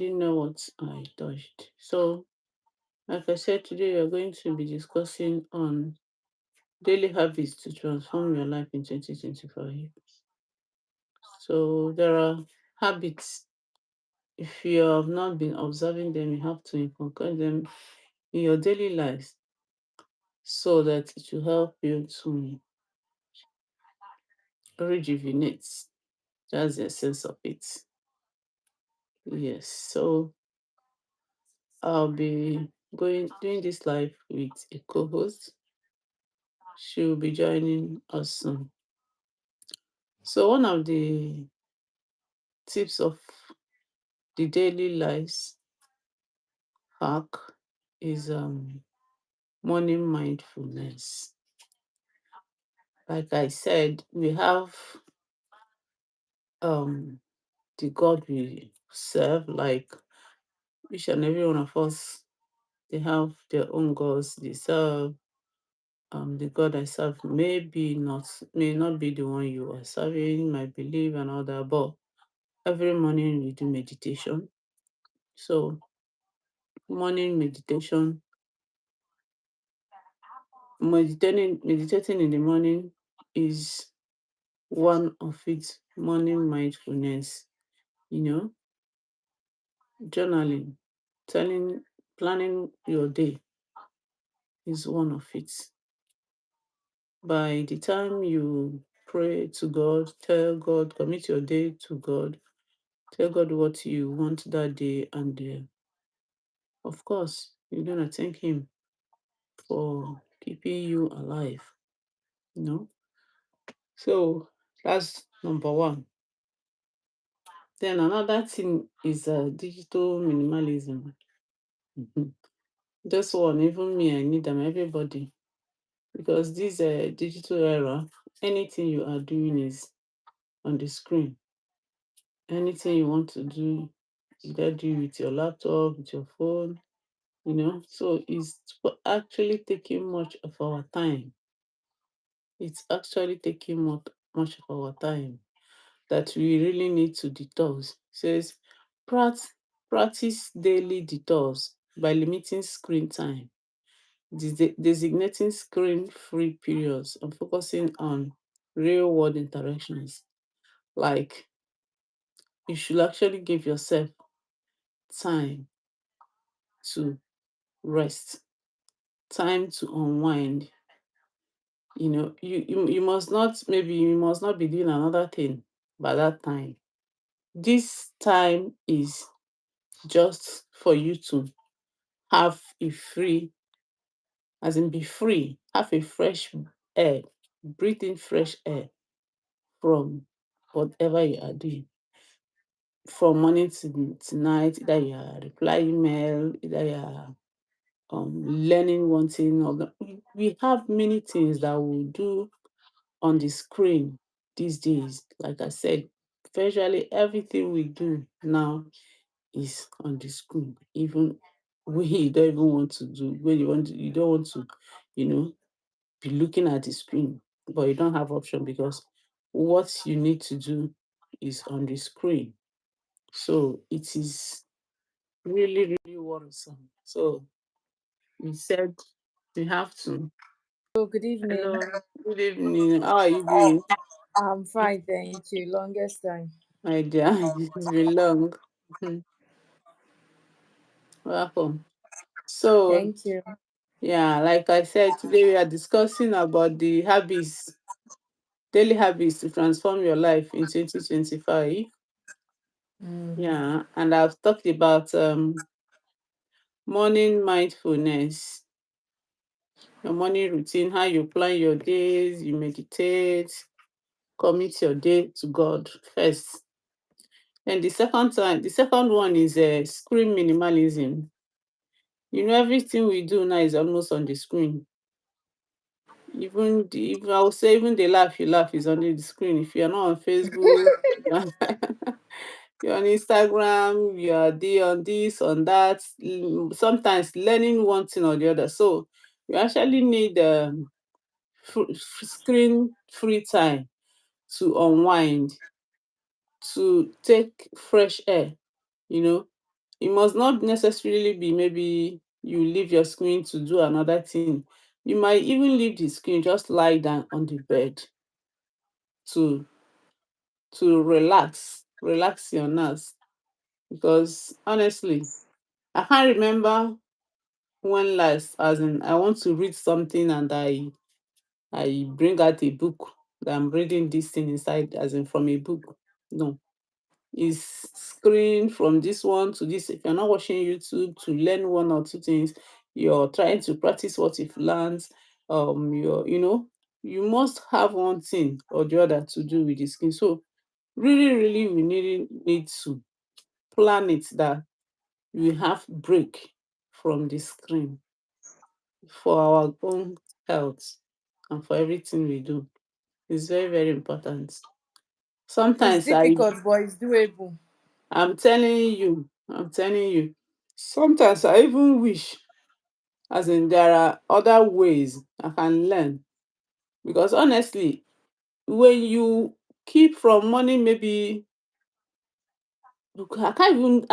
didn't know what I touched. So, like I said, today we are going to be discussing on daily habits to transform your life in 2025. So, there are habits. If you have not been observing them, you have to inculcate them in your daily life so that it will help you to rejuvenate. That's the essence of it. Yes. So, I'll be doing this live with a co-host. She will be joining us soon. So one of the tips of the daily lives hack is morning mindfulness. Like I said, we have um the God we serve, like each and every one of us, they have their own gods they serve. The God I serve may not be the one you are serving, might believe and all that, but every morning we do meditation. So morning meditation, meditating in the morning is one of it. Morning mindfulness, you know, journaling, telling, planning your day is one of it. By the time you pray to God, tell God, commit your day to God, tell God what you want that day, and of course, you're gonna thank Him for keeping you alive. You know, so that's number one. Then another thing is digital minimalism. Mhm. This one, even me, I need them, everybody. Because this digital era, anything you are doing is on the screen. Anything you want to do, either do with your laptop, with your phone, So it's actually taking much of our time. It's actually taking much of our time that we really need to detox. It says practice daily detox by limiting screen time, designating screen-free periods, and focusing on real-world interactions. Like you should actually give yourself time to rest, time to unwind. You must not, maybe you must not be doing another thing by that time. This time is just for you to have a free, as in be free, have a fresh air, breathe in fresh air from whatever you are doing. From morning to night, either you are replying email, either you are learning one thing or we have many things that we do on the screen these days. Like I said, virtually everything we do now is on the screen. Even we you don't even want to do when you don't want to, you know, be looking at the screen, but you don't have option because what you need to do is on the screen. So it is really, really worrisome. So we said we have to. Oh, good evening. Hello, good evening. How are you doing? I'm fine, thank you. Longest time. My dear, it's been long. Welcome. So, Thank you. yeah, like I said, today we are discussing about the daily habits to transform your life in 2025. Mm. Yeah, and I've talked about morning mindfulness, your morning routine, how you plan your days, you meditate, commit your day to God first. And the second one is screen minimalism. Everything we do now is almost on the screen. Even I would say even the laugh you laugh is on the screen. If you're not on Facebook, you're on Instagram, you are on this, on that. Sometimes learning one thing or the other. So you actually need screen free time to unwind, to take fresh air, you know, It must not necessarily be maybe you leave your screen to do another thing. You might even leave the screen, just lie down on the bed to relax your nerves. Because honestly, I can't remember when last, as in I want to read something and I bring out a book that I'm reading this thing inside, as in from a book. No, is screen from this one to this. If you're not watching YouTube to learn one or two things, you're trying to practice what you've learned. You must have one thing or the other to do with the screen. So really, we need to plan it that we have break from the screen for our own health and for everything we do. It's very important. It's Sometimes difficult, but it's doable. I'm telling you, sometimes I even wish, as in there are other ways I can learn. Because honestly, when you keep from morning, maybe I can't even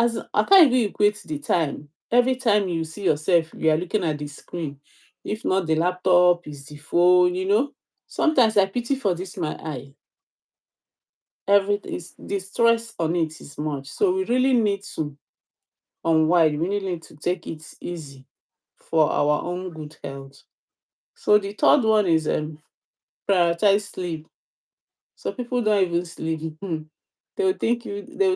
equate the time. Every time you see yourself, you are looking at the screen. If not the laptop, is the phone. Sometimes I pity for this my eye. Everything is the stress on it is much. So we really need to unwind. We really need to take it easy for our own good health. So the third one is prioritize sleep. So people don't even sleep. They will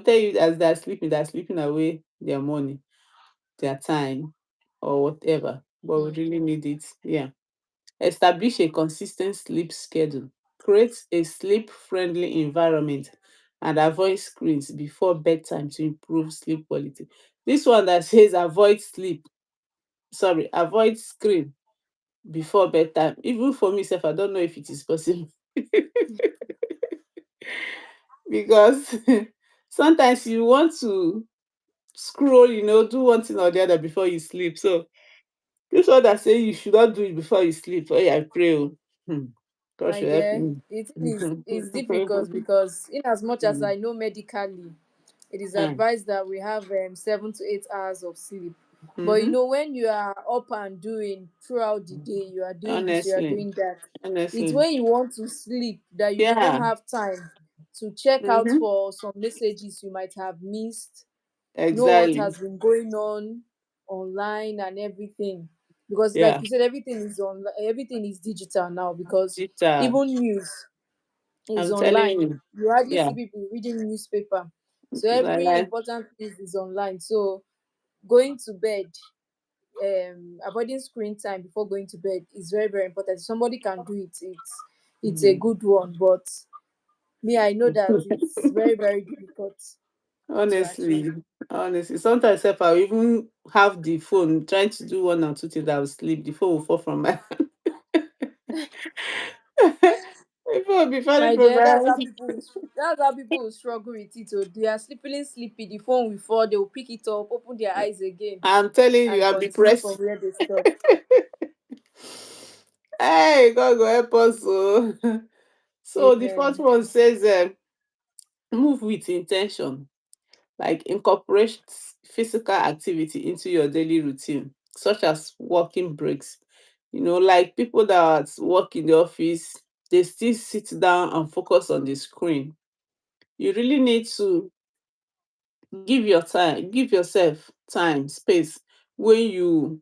tell you as they're sleeping away their money, their time, or whatever. But we really need it. Yeah. Establish a consistent sleep schedule. Create a sleep friendly environment and avoid screens before bedtime to improve sleep quality. This one that says avoid screen before bedtime. Even for me sef, I don't know if it is possible. Because sometimes you want to scroll, do one thing or the other before you sleep. So this one that say you should not do it before you sleep. Oh yeah, I pray. Hmm. God My should help dear, me. it is difficult because in as much as I know medically, it is Mm. advised that we have 7 to 8 hours of sleep. But Mhm. when you are up and doing throughout the day, you are doing this, you are Honestly, doing that. It's honestly. when you want to sleep that you even Yeah. have time to check out Mhm. for some messages you might have missed, know what Exactly. has been going on online and everything. Because like Yeah. you said, everything is digital now, because Digital. even news is I'm telling online. you. You hardly Yeah. see people reading newspaper. So every Like, important news is online. So going to bed, avoiding screen time before going to bed is very, very important. If somebody can do it, it's a mm. good one. But me, I know that it's very, very difficult to achieve. Honestly, honestly. Sometimes if I even have the phone trying to do one or two things, I will sleep. The phone will fall from my the phone will be falling My from dear, my hand. that's how people will struggle with it. So they are sleeping sleepy, the phone will fall, they will pick it up, open their eyes again, I'm telling you, and I'm continue from depressed. where they stop. Hey, God go help us. So the fourth Amen. one says, move with intention. Like incorporate physical activity into your daily routine, such as walking breaks. Like people that work in the office, they still sit down and focus on the screen. You really need to give yourself time, space, when you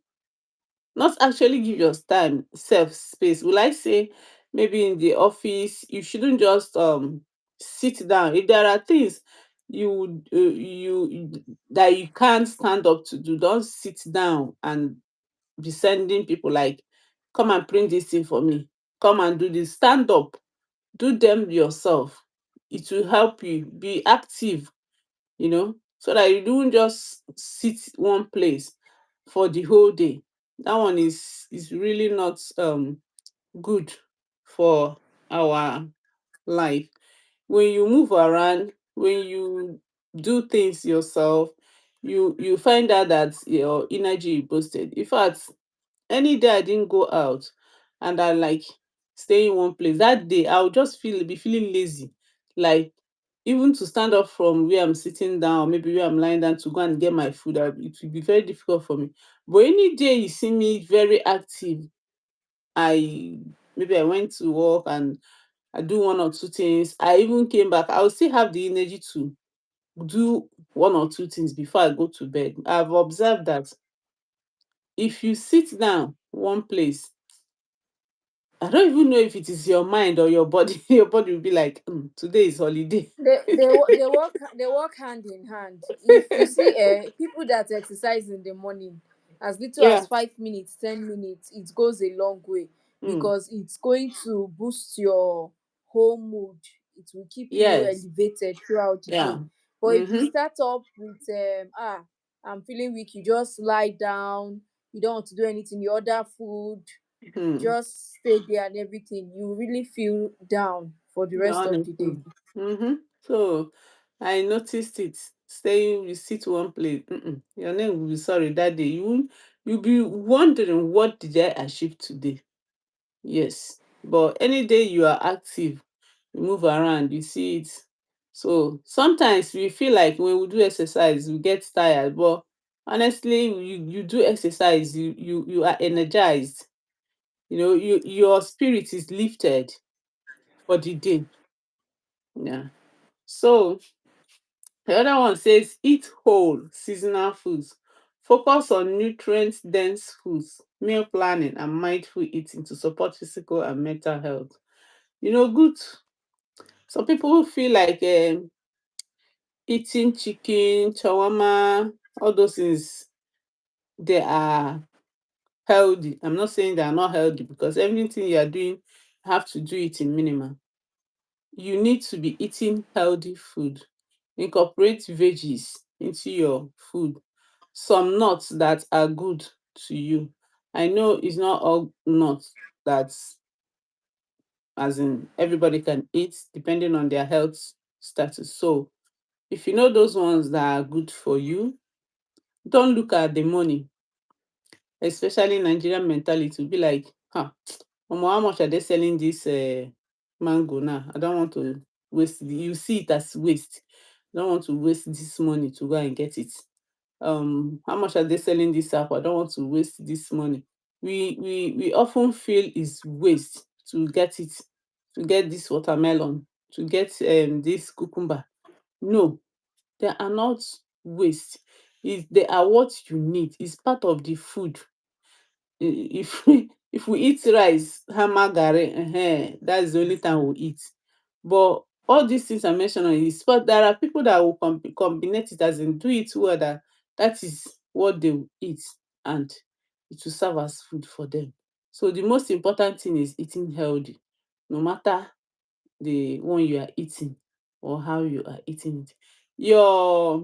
not actually give your time self space. Will I say maybe in the office you shouldn't just sit down. If there are things that you can't stand up to do, don't sit down and be sending people like, come and print this thing for me, come and do this. Stand up, do them yourself. It will help you be active, so that you don't just sit one place for the whole day. That one is really not good for our life. When you move around, when you do things yourself, you find out that your energy is boosted. In fact, any day I didn't go out and I like stay in one place, that day I'll just be feeling lazy. Like even to stand up from where I'm sitting down, or maybe where I'm lying down to go and get my food, it will be very difficult for me. But any day you see me very active, I maybe I went to work and I do one or two things. I even came back. I will still have the energy to do one or two things before I go to bed. I've observed that if you sit down one place, I don't even know if it is your mind or your body. Your body will be like, today is holiday. They work hand in hand. If you see people that exercise in the morning, as little Yeah. as 5 minutes, 10 minutes, it goes a long way, Mm. because it's going to boost your whole mood. It will keep you Yes. elevated throughout the day. Yeah. But if you Mm-hmm. start up with I'm feeling weak, you just lie down, you don't want to do anything, you order food, Hmm. just stay there and everything, you really feel down for the Yeah, rest of the day. honestly. Mm-hmm. So I noticed it. Staying, you sit one place. Your name will be sorry that day. You'll be wondering, what did I achieve today? Yes. But any day you are active, you move around, you see it. So sometimes we feel like when we do exercise, we get tired. But honestly, you do exercise, you are energized. Your spirit is lifted for the day. Yeah. So the other one says eat whole seasonal foods. Focus on nutrient dense foods, meal planning, and mindful eating to support physical and mental health. Good. Some people feel like eating chicken, shawarma, all those things, they are healthy. I'm not saying they are not healthy, because everything you are doing, you have to do it in minimum. You need to be eating healthy food. Incorporate veggies into your food. Some nuts that are good to you. I know it's not all nuts that, as in, everybody can eat depending on their health status. So if you know those ones that are good for you, don't look at the money, especially Nigerian mentality. Be like, how much are they selling this mango now? I don't want to waste it. You see it as waste. I don't want to waste this money to go and get it. How much are they selling this apple? I don't want to waste this money. We often feel it's waste to get it, to get this watermelon, to get this cucumber. No, they are not waste. They are what you need. It's part of the food. If if we eat rice, hama garri, that's the only time we eat. But all these things I mentioned on is, but there are people that will combine it, as in do it well, that is what they will eat, and it will serve as food for them. So the most important thing is eating healthy, no matter the one you are eating or how you are eating it. Your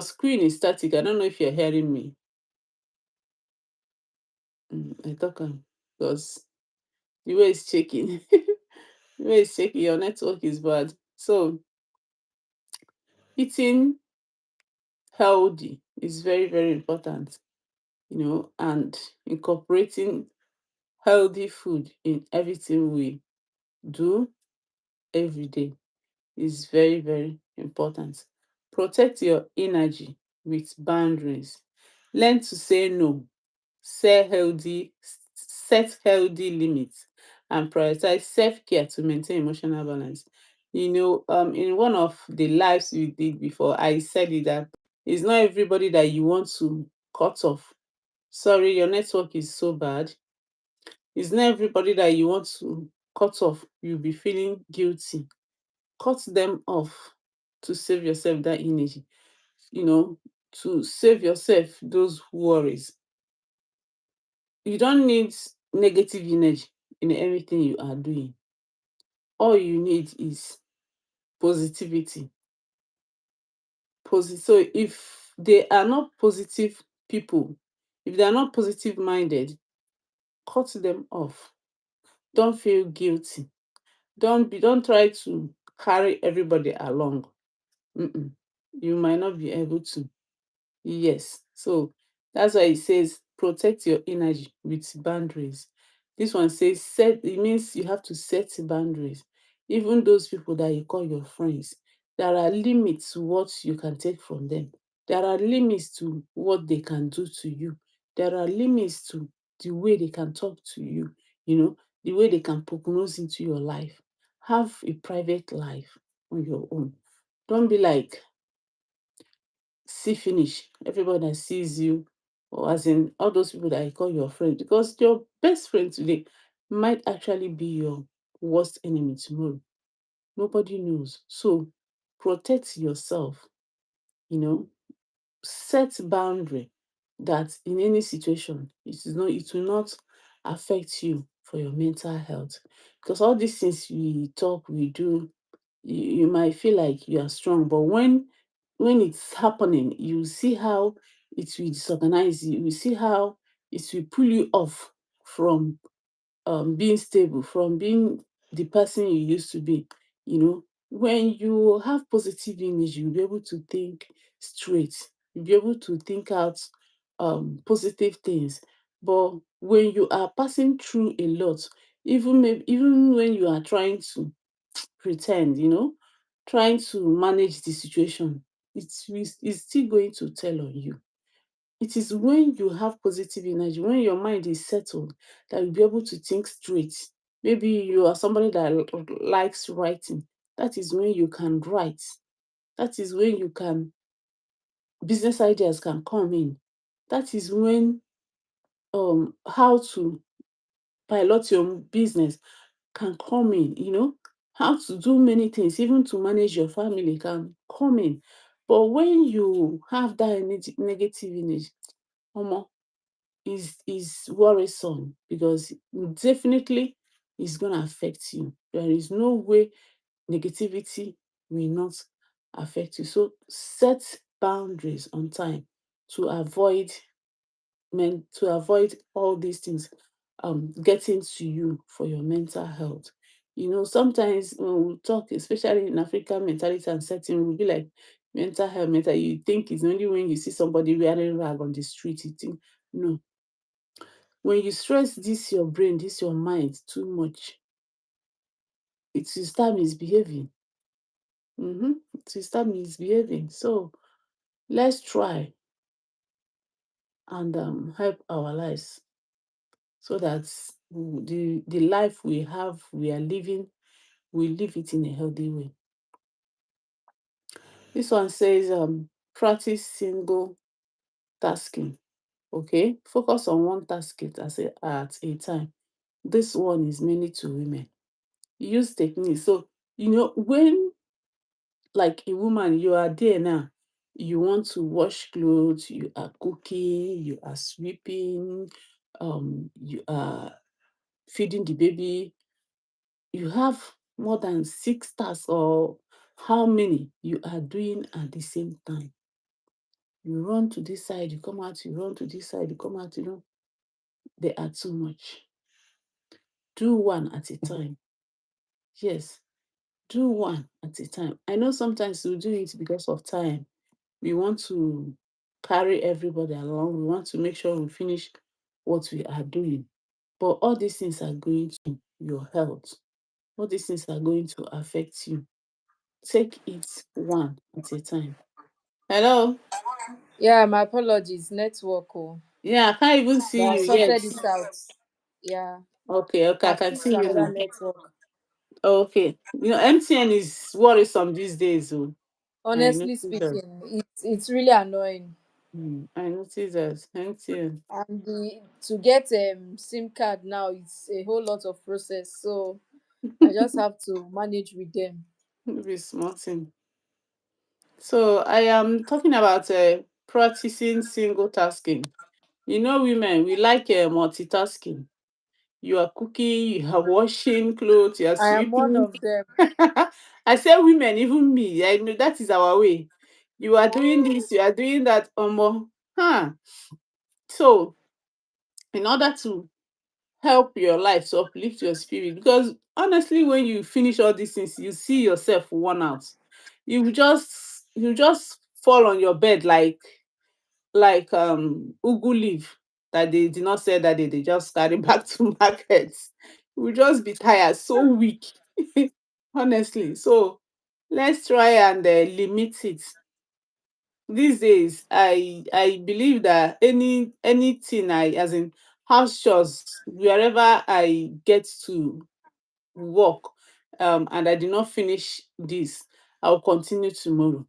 screen is static. I don't know if you're hearing me. I talk am because the way it's shaking. The way it's shaking, your network is bad. So eating healthy is very, very important, and incorporating healthy food in everything we do every day is very, very important. Protect your energy with boundaries. Learn to say no. Set healthy limits, and prioritize self-care to maintain emotional balance. In one of the lives we did before, I said it that it's not everybody that you want to cut off. Sorry, your network is so bad. It's not everybody that you want to cut off. You'll be feeling guilty. Cut them off to save yourself that energy, you know, to save yourself those worries. You don't need negative energy in everything you are doing. All you need is positivity. So if they are not positive people, if they are not positive minded, cut them off. Don't feel guilty. Don't try to carry everybody along. Mm-mm. You might not be able to. Yes. So that's why it says protect your energy with boundaries. This one says set, it means you have to set boundaries. Even those people that you call your friends, there are limits to what you can take from them. There are limits to what they can do to you. There are limits to the way they can talk to you, the way they can poke nose into your life. Have a private life on your own. Don't be like, see finish everybody that sees you, or as in all those people that you call your friend, because your best friend today might actually be your worst enemy tomorrow. Nobody knows. So protect yourself, you know, set boundary that in any situation it will not affect you for your mental health. Because all these things we talk, we do, you might feel like you are strong, but when it's happening, you see how it will disorganize you. You see how it will pull you off from being stable, from being the person you used to be. When you have positive energy, you'll be able to think straight. You'll be able to think out positive things. But when you are passing through a lot, even when you are trying to pretend, trying to manage the situation, it's still going to tell on you. It is when you have positive energy, when your mind is settled, that you'll be able to think straight. Maybe you are somebody that likes writing. That is when you can write. That is when you can, business ideas can come in. That is when how to pilot your business can come in, how to do many things, even to manage your family can come in. But when you have that negative energy, omo, is worrisome, because definitely it's gonna affect you. There is no way negativity will not affect you. So set boundaries on time to avoid all these things getting to you for your mental health. Sometimes when we talk, especially in African mentality and setting, we'll be like, mental, you think it's only when you see somebody wearing rag on the street, you think, no. When you stress this your brain, this your mind too much, it will start misbehaving. It will start misbehaving. So let's try and help our lives, so that the life we are living, we live it in a healthy way. This one says practice single tasking. Okay, focus on one task at a time. This one is mainly to women. Use techniques. So when, like a woman, you are there now, you want to wash clothes, you are cooking, you are sweeping, you are feeding the baby, you have more than six tasks, or how many you are doing at the same time. You run to this side, you come out, you run to this side, you come out, they are too much. Do one at a time. Yes, do one at a time. I know sometimes we do it because of time. We want to carry everybody along. We want to make sure we finish what we are doing. But all these things are going to your health. All these things are going to affect you. Take it one at a time. Hello? Yeah, my apologies. Network. Oh, Yeah, I can't even but see I you yet. sorted it out. Yeah, Okay, okay, I I've can fixed see you another now. network. Okay. MTN is worrisome these days. Oh. I Honestly noticed that. speaking, it's really annoying. I noticed that. MTN. And to get SIM card now, it's a whole lot of process. So I just have to manage with them. Maybe small thing. So I am talking about practicing single tasking. Women, we like multitasking. You are cooking, you are washing clothes, you are I am one sweeping. of them. I say women, even me, I know that is our way. You are doing this, you are doing that, Huh. So, in order to help your life, to uplift your spirit, because honestly, when you finish all these things, you see yourself worn out. You just fall on your bed like ugu leaf that they did not sell that they just carry back to market. You will just be tired, so weak. honestly. So let's try and limit it. These days, I believe that anything I, as in house chores, wherever I get to work, and I did not finish this, I'll continue tomorrow.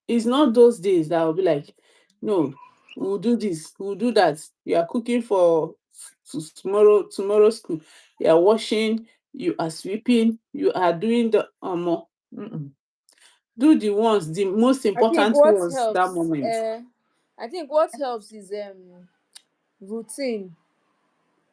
It's not those days that I'll be like, no, we'll do this, we'll do that. You are cooking for tomorrow school. You are washing, you are sweeping, you are doing the do the ones, the most I think important what ones that helps, moment. I think what helps is routine,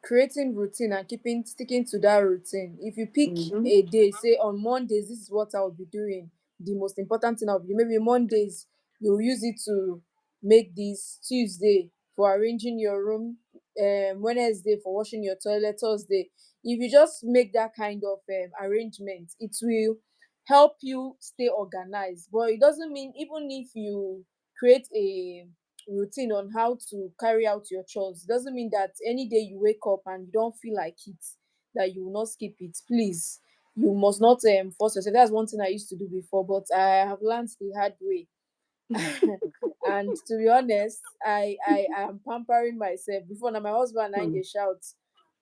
creating routine and keeping sticking to that routine. If you pick Mm-hmm. a day, say on Mondays, this is what I'll be doing. The most important thing I'll be, maybe Mondays, you'll use it to make this. Tuesday for arranging your room, Wednesday for washing your toilet, Thursday. If you just make that kind of arrangement, it will help you stay organized. But it doesn't mean, even if you create a routine on how to carry out your chores, doesn't mean that any day you wake up and you don't feel like it, that you will not skip it. Please, you must not force yourself. That's one thing I used to do before, but I have learned the hard way. And to be honest, I am pampering myself. Before now, my husband and Mm. they shout,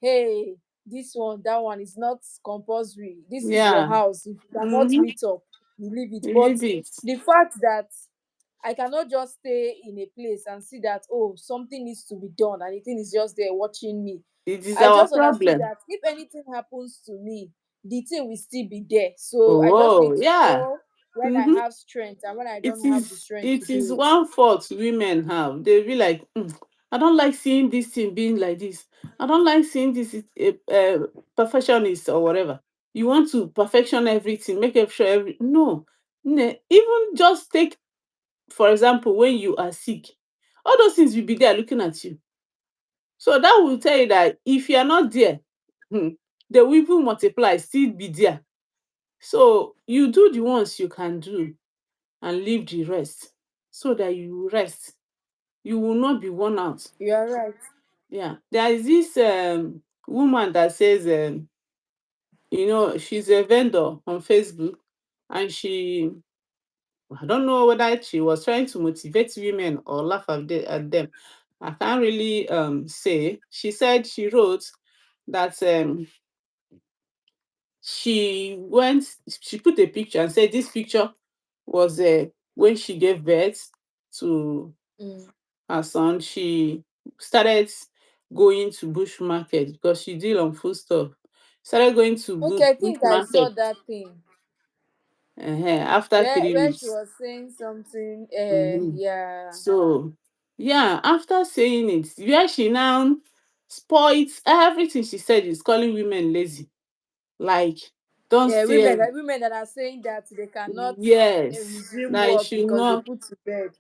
hey, this one, that one is not compulsory, this is your Yeah. house. If you cannot Mm-hmm. meet up, you leave it. You But leave it. the fact that I cannot just stay in a place and see that, oh, something needs to be done and the thing is just there watching me. It is I our just understood problem. that if anything happens to me, the thing will still be there. So I just Oh, need to yeah. know when I Mm-hmm. have strength and when I It don't have the is strength to it do is it. one fault women have. They be like, I don't like seeing this thing being like this. I don't like seeing this perfectionist or whatever. You want to perfection everything, make sure every no. Even just take, for example, when you are sick, all those things will be there looking at you. So that will tell you that if you are not there, hmm, they will even multiply, still be there. So you do the ones you can do and leave the rest so that you rest. You will not be worn out. You are right. Yeah. There is this woman that says, she's a vendor on Facebook, and I don't know whether she was trying to motivate women or laugh at them. I can't really say. She said she wrote that she put a picture and said this picture was when she gave birth to Mm. her son. She started going to bush market because she deal on food stuff. Started going to Okay, I bush think I saw market that thing after three where she weeks. was saying something. Mhm. Yeah. So yeah, after saying it, where she now spoils everything she said is calling women lazy. Like, don't Yeah, stay. women that are saying that they cannot Yes, resume like work she because they not. put to bed.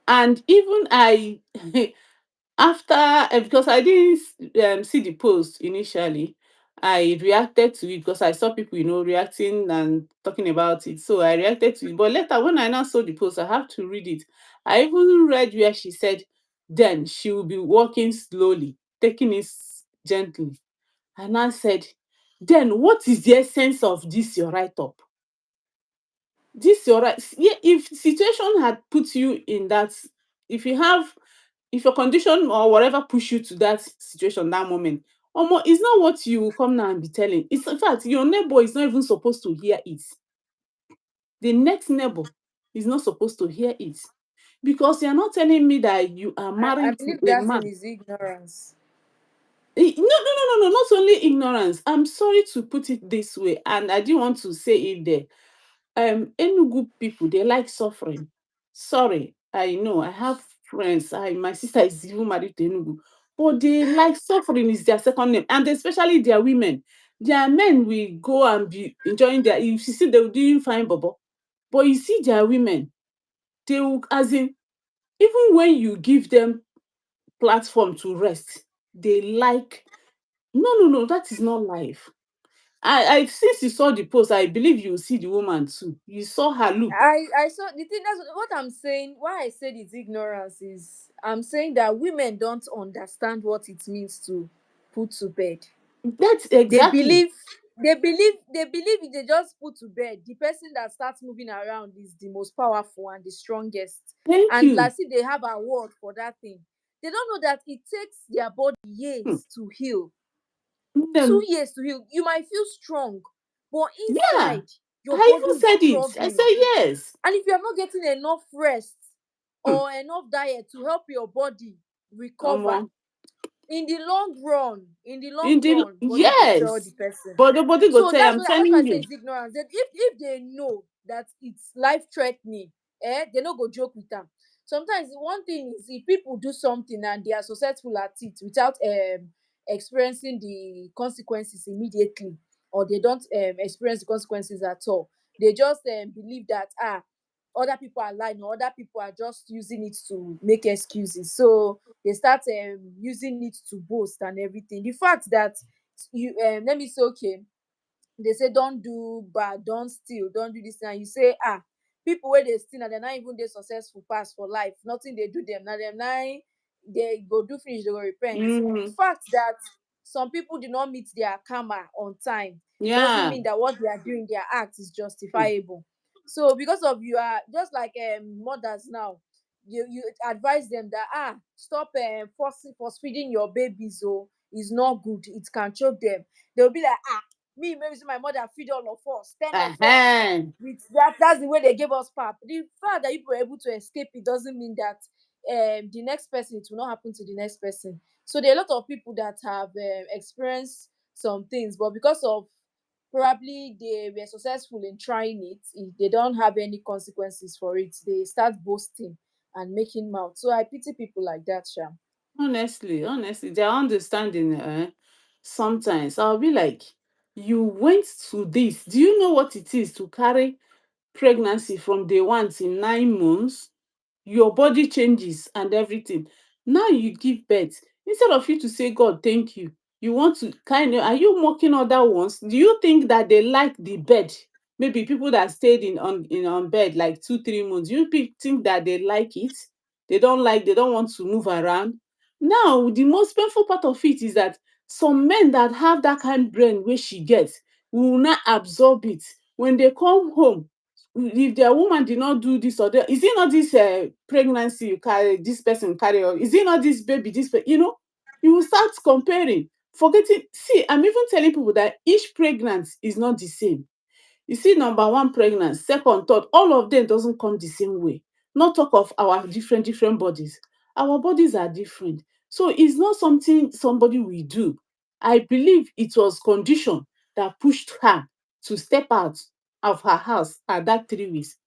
And even I, after, because I didn't see the post initially, I reacted to it because I saw people, reacting and talking about it. So I reacted to it. But later, when I now saw the post, I have to read it. I even read where she said, then she will be walking slowly, taking it gently. And I said, then what is the essence of this your write up? This your right. Yeah, if situation had put you in that, if you have, if your condition or whatever push you to that situation, that moment, it's not what you will come now and be telling. It's, in fact, your neighbor is not even supposed to hear it. The next neighbor is not supposed to hear it, because you're not telling me that you are I married to believe a that thing man. is ignorance. No, no, no, no, no, not only ignorance. I'm sorry to put it this way, and I didn't want to say it there. Enugu people, they like suffering. Sorry, I know I have friends. My sister is even married to Enugu, but they like suffering is their second name, and especially their women. Their men will go and be enjoying their. If you see, they will doing fine, bobo. But you see their women, they will, as in, even when you give them platform to rest, they like. No, no, no, that is not life. I since you saw the post, I believe you will see the woman too. You saw her look. I saw the thing. That's what I'm saying. Why I said it's ignorance is I'm saying that women don't understand what it means to put to bed. That's They exactly. believe. they believe if they just put to bed, the person that starts moving around is the most powerful and the strongest, Thank and you. like see they have award for that thing. They don't know that it takes their body Hmm. years to heal. two Then, years to heal. You might feel strong, but yeah, inside your I body even is said it. I struggling. said yes. And if you are not getting enough rest Hmm. or enough diet to help your body recover, Omo. in the long In the run, body go tell the yes, person. but the body go So tell you, I'm that's why I telling say you. it's ignorance. That if they know that it's life threatening, they no go joke with them. Sometimes one thing is, if people do something and they are successful at it without experiencing the consequences immediately, or they don't experience the consequences at all, they just believe that other people are lying, or other people are just using it to make excuses. So they start using it to boast and everything. The fact that you let me say, okay, they say don't do bad, don't steal, don't do this, and you say people wey dey steal na dem na even dey successful pass for life, nothing dey do them, na dem na dey go do finish, they go repent. The Mm, fact that some people do not meet their karma on time doesn't yeah. mean that what they are doing, their act is Hmm. justifiable. So because of, you are just like mothers now, you advise them that stop force feeding your babies, oh, is not good, it can choke them. They'll be like, me, maybe say my mother feed all of us, 10 of us, Uh-huh. with that's the way they gave us pap. The fact that people were able to escape it doesn't mean that the next person, it will not happen to the next person. So there are a lot of people that have experienced some things, but because of probably they were successful in trying it, if they don't have any consequences for it, they start boasting and making mouth. So I pity people like that, Sha. Honestly, their understanding, sometimes I'll be like, you went to this. Do you know what it is to carry pregnancy from day one till 9 months? Your body changes and everything. Now you give birth. Instead of you to say, God, thank you, you want to kind of, are you mocking other ones? Do you think that they like the bed? Maybe people that stayed on bed like 2 3 months, you think that they like it? They don't want to move around. Now the most painful part of it is that some men that have that kind brain where she gets will not absorb it. When they come home, if their woman did not do this or that, is it not this pregnancy you carry, this person carry, or is it not this baby, you will start comparing, forgetting. See, I'm even telling people that each pregnant is not the same. You see, number one pregnant, second, third, all of them doesn't come the same way. Not talk of our different bodies. Our bodies are different. So it's not something somebody will do. I believe it was condition that pushed her to step out of her house at that 3 weeks.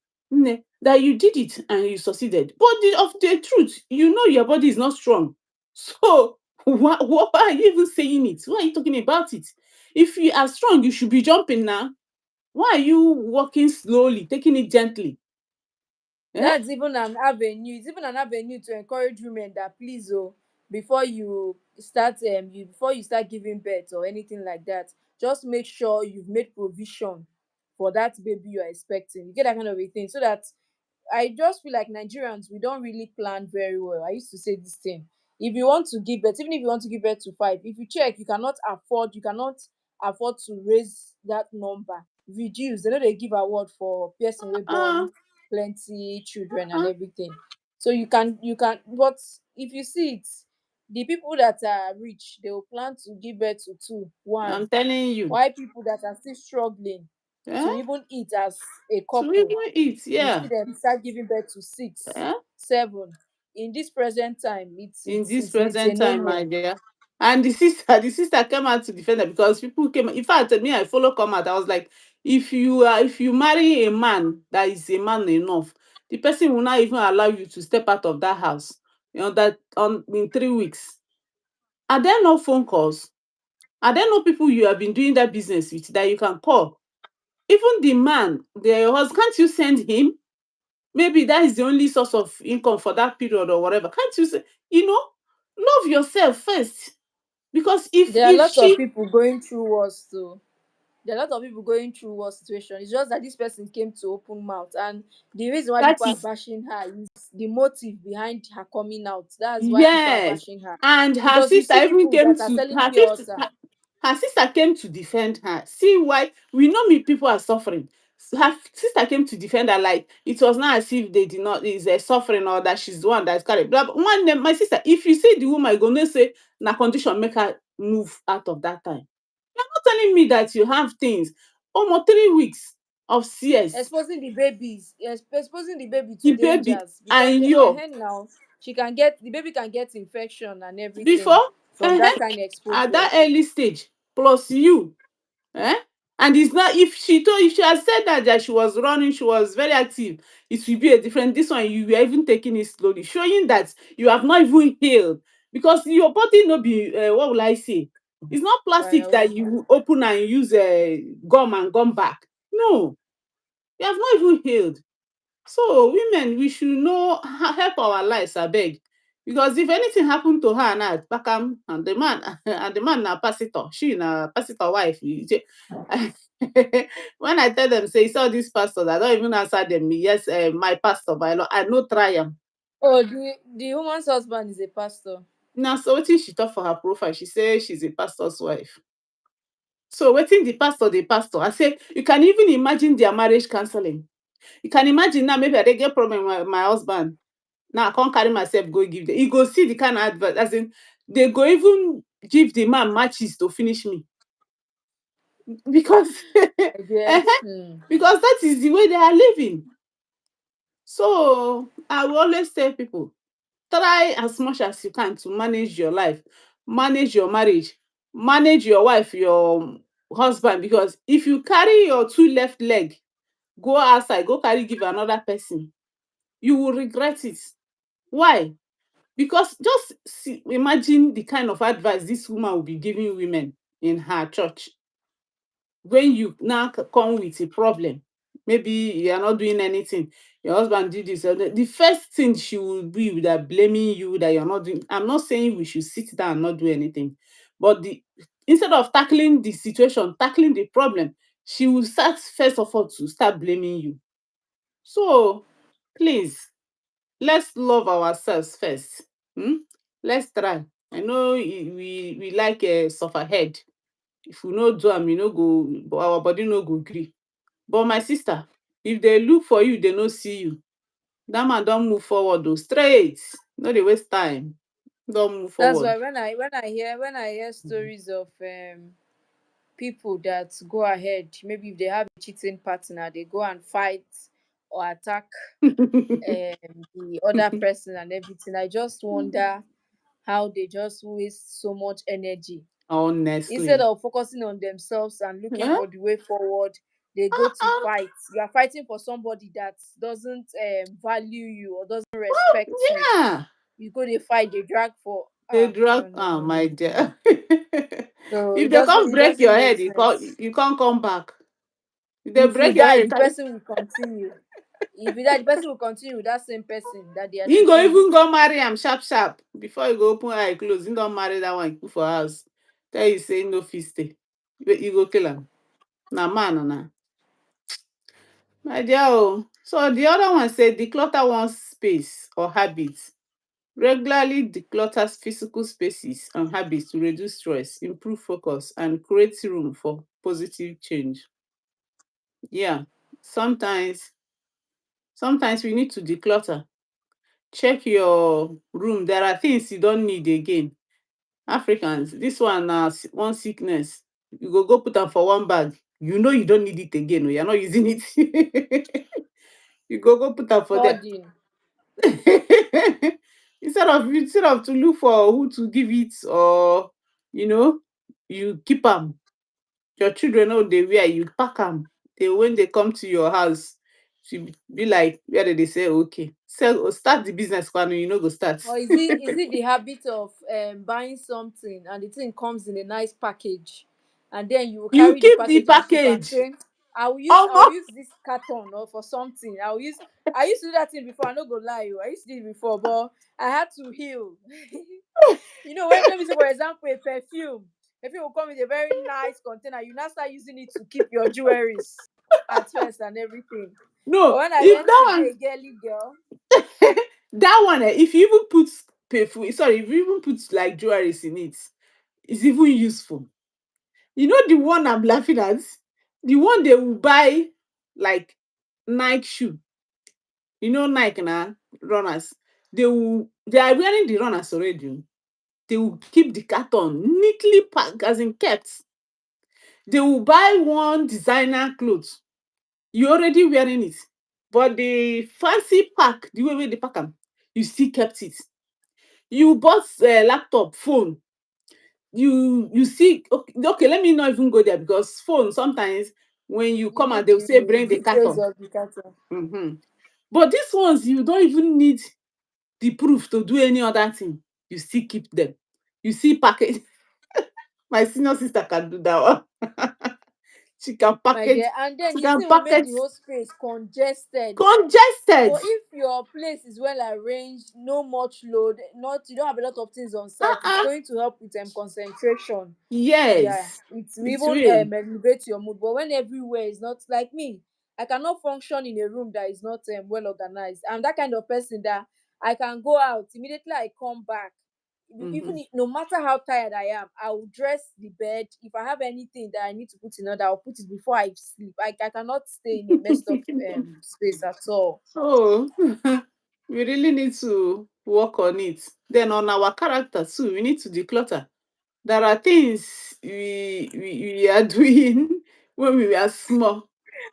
That you did it and you succeeded. But of the truth, you know your body is not strong. So why are you even saying it? Why are you talking about it? If you are strong, you should be jumping now. Why are you walking slowly, taking it gently? Eh? That's even an avenue. It's even an avenue to encourage women that, please, oh, before you start before you start giving birth or anything like that, just make sure you've made provision for that baby you are expecting. You get that kind of a thing, so that I just feel like Nigerians, we don't really plan very well. I used to say this thing. If you want to give birth, even if you want to give birth to five, if you check, you cannot afford to raise that number. Reduce. They know they give award for person we Uh, born plenty children and uh, everything. So you can, but if you see it, the people that are rich, they will plan to give birth to two, one. I'm telling you. Why people that are still struggling Eh? to even eat as a To couple, even eat, you see yeah. them start giving birth to six, Eh? seven. In this present time, it's In it's this it's, it's a present time, no-no. my dear. And the sister came out to defend her because people came. In fact, me, I follow come out. I was like, if you marry a man that is a man enough, the person will not even allow you to step out of that house. That on in 3 weeks. Are there no phone calls? Are there no people you have been doing that business with that you can call? Even the man, the husband, can't you send him? Maybe that is the only source of income for that period or whatever. Can't you say, love yourself first? Because if There are if lots of she people going through wars too. There are a lot of people going through war situation. It's just that this person came to open mouth, and the reason why that people are is bashing her is the motive behind her coming out. That's why people are yes, bashing her. and her Because you sister see even people came that are to selling pure water. Her sister came to defend her. See why we know me people are suffering. Her sister came to defend her like it was not as if they did not is a suffering or that she's the one that's carried. But one day, my sister, if you see the woman, you go know say na condition make her move out of that time. You're not telling me that you have things almost 3 weeks of CS, Exposing the babies, yes, exposing the baby to the baby dangers, because and the you now she can get the baby can get infection and everything before from uh that kind of at exposure. that early stage plus you. Eh? And it's not if she had said that she was running, she was very active, it will be a different. This one you were even taking it slowly, showing that you have not even healed because your body no be what will I say? It's not plastic that Firewood. you open and you use gum and gum back. No, you have not even healed. So women, we should know help our lives abeg because if anything happen to her now kpakam and the man and the man na pastor, she na pastor wife. When I tell them say you saw this pastor, I don't even answer them yes my pastor my lord, I no try am. Oh, the woman's husband is a pastor. Na so wetin she talk for her profile, she say she's a pastor's wife. So wetin the pastor I say you can even imagine their marriage counseling. You can imagine now maybe I dey get problem with my husband. Now I can't carry myself go give them. You go see the kind of advert, as in they go even give the man matches to finish me because I guess. because that is the way they are living. So I will always tell people, try as much as you can to manage your life, manage your marriage, manage your wife, your husband, because if you carry your two left leg, go outside, go carry give another person, you will regret it. Why? Because just see, imagine the kind of advice this woman will be giving women in her church when you now come with a problem. Maybe you are not doing anything, your husband did this, the first thing she will be with that blaming you that you're not doing. I'm not saying we should sit down and not do anything, but the instead of tackling the situation, tackling the problem, she will start first of all to start blaming you. So please, let's love ourselves first. um let's try. I know we like suffer head. If we no do am, we no go, our body no go gree. But my sister, if they look for you they no see you, dat man don move forward o, straight, no dey waste time, don move That's forward. why when I hear stories of people that go ahead, maybe if they have a cheating partner, they go and fight or attack the other person and everything. I just wonder how they just waste so much energy. Instead Honestly. of focusing on themselves and looking um for the way forward, they go to fight. You are fighting for somebody that doesn't value you or doesn't respect you. yeah, You go they fight, they drag for dey no, drag no, no, no, my no. dear. So If they come it break doesn't your make head, sense. you can't come back. If they If you break your die, head, the person will continue. If you die, the person will continue with that same person that they are you go cheating. even go marry am sharp sharp before you go open eye close. You don marry that one, you put for house, tell you say you no fit stay, you go kill am. Na man na. My dear oh, so the other one say declutter one space or habit. Regularly declutter physical spaces and habits to reduce stress, improve focus and create room for positive change. Yeah, sometimes sometimes we need to declutter. Check your room, there are things you don't need again. Africans, this one na one sickness, you go put am for one bag, you know you don't need it again or you're not using it. You go put am for there. Hoarding. Instead of to look for who to give it, or you know you keep am. Your children no dey wear, you pack am, they when they come to your house to be like where dem dey say okay sell, start the business kwanu, you no go start. Or is it the habit of buying something and the thing comes in a nice package, and then you will You carry the keep the package and keep and package. say, I Omo, will use this carton or for something. I used to do that thing before. I no go lie, I used to do it before, but I had to heal. When let me say for example a perfume. Perfume will come in a very nice container. You now start using it to keep your jewelries at first and everything. But no, when I if learned that to be one a girly girl, that one if you even put perfume, sorry, if you even put like jewelries in it, it's even useful. You know the one I'm laughing at? The one they will buy like Nike shoe. You know Nike na runners. They are wearing the runners already. They will keep the carton neatly packed, as in kept. They will buy one designer clothes. You already wearing it. But the fancy pack, the way wey they pack am, you still kept it. You bought laptop, phone, you see, okay, let me not even go there, because phone sometimes when you You come need out they will say the bring the details carton. of the carton. Mhm. But these ones you don't even need the proof to do any other thing. You still keep them. You see package. My senior sister can do that one. She can My package. dear, and then She the can thing will make package the whole space congested. congested. But if your place is well arranged, no much load, not you don't have a lot of things on site, it's Uh-uh. going to help with concentration. Yeah, Yes, it will it's even real. elevate your mood. But when everywhere is not like me, I cannot function in a room that is not well organized. I'm that kind of person that I can go out immediately. I come back, Mhm. no matter how tired I am, I will dress the bed. If I have anything that I need to put in order, I'll put it before I sleep. I cannot stay in a messed up space at all. Oh, we really need to work on it. Then on our character too, we need to declutter. There are things we are doing when we were small.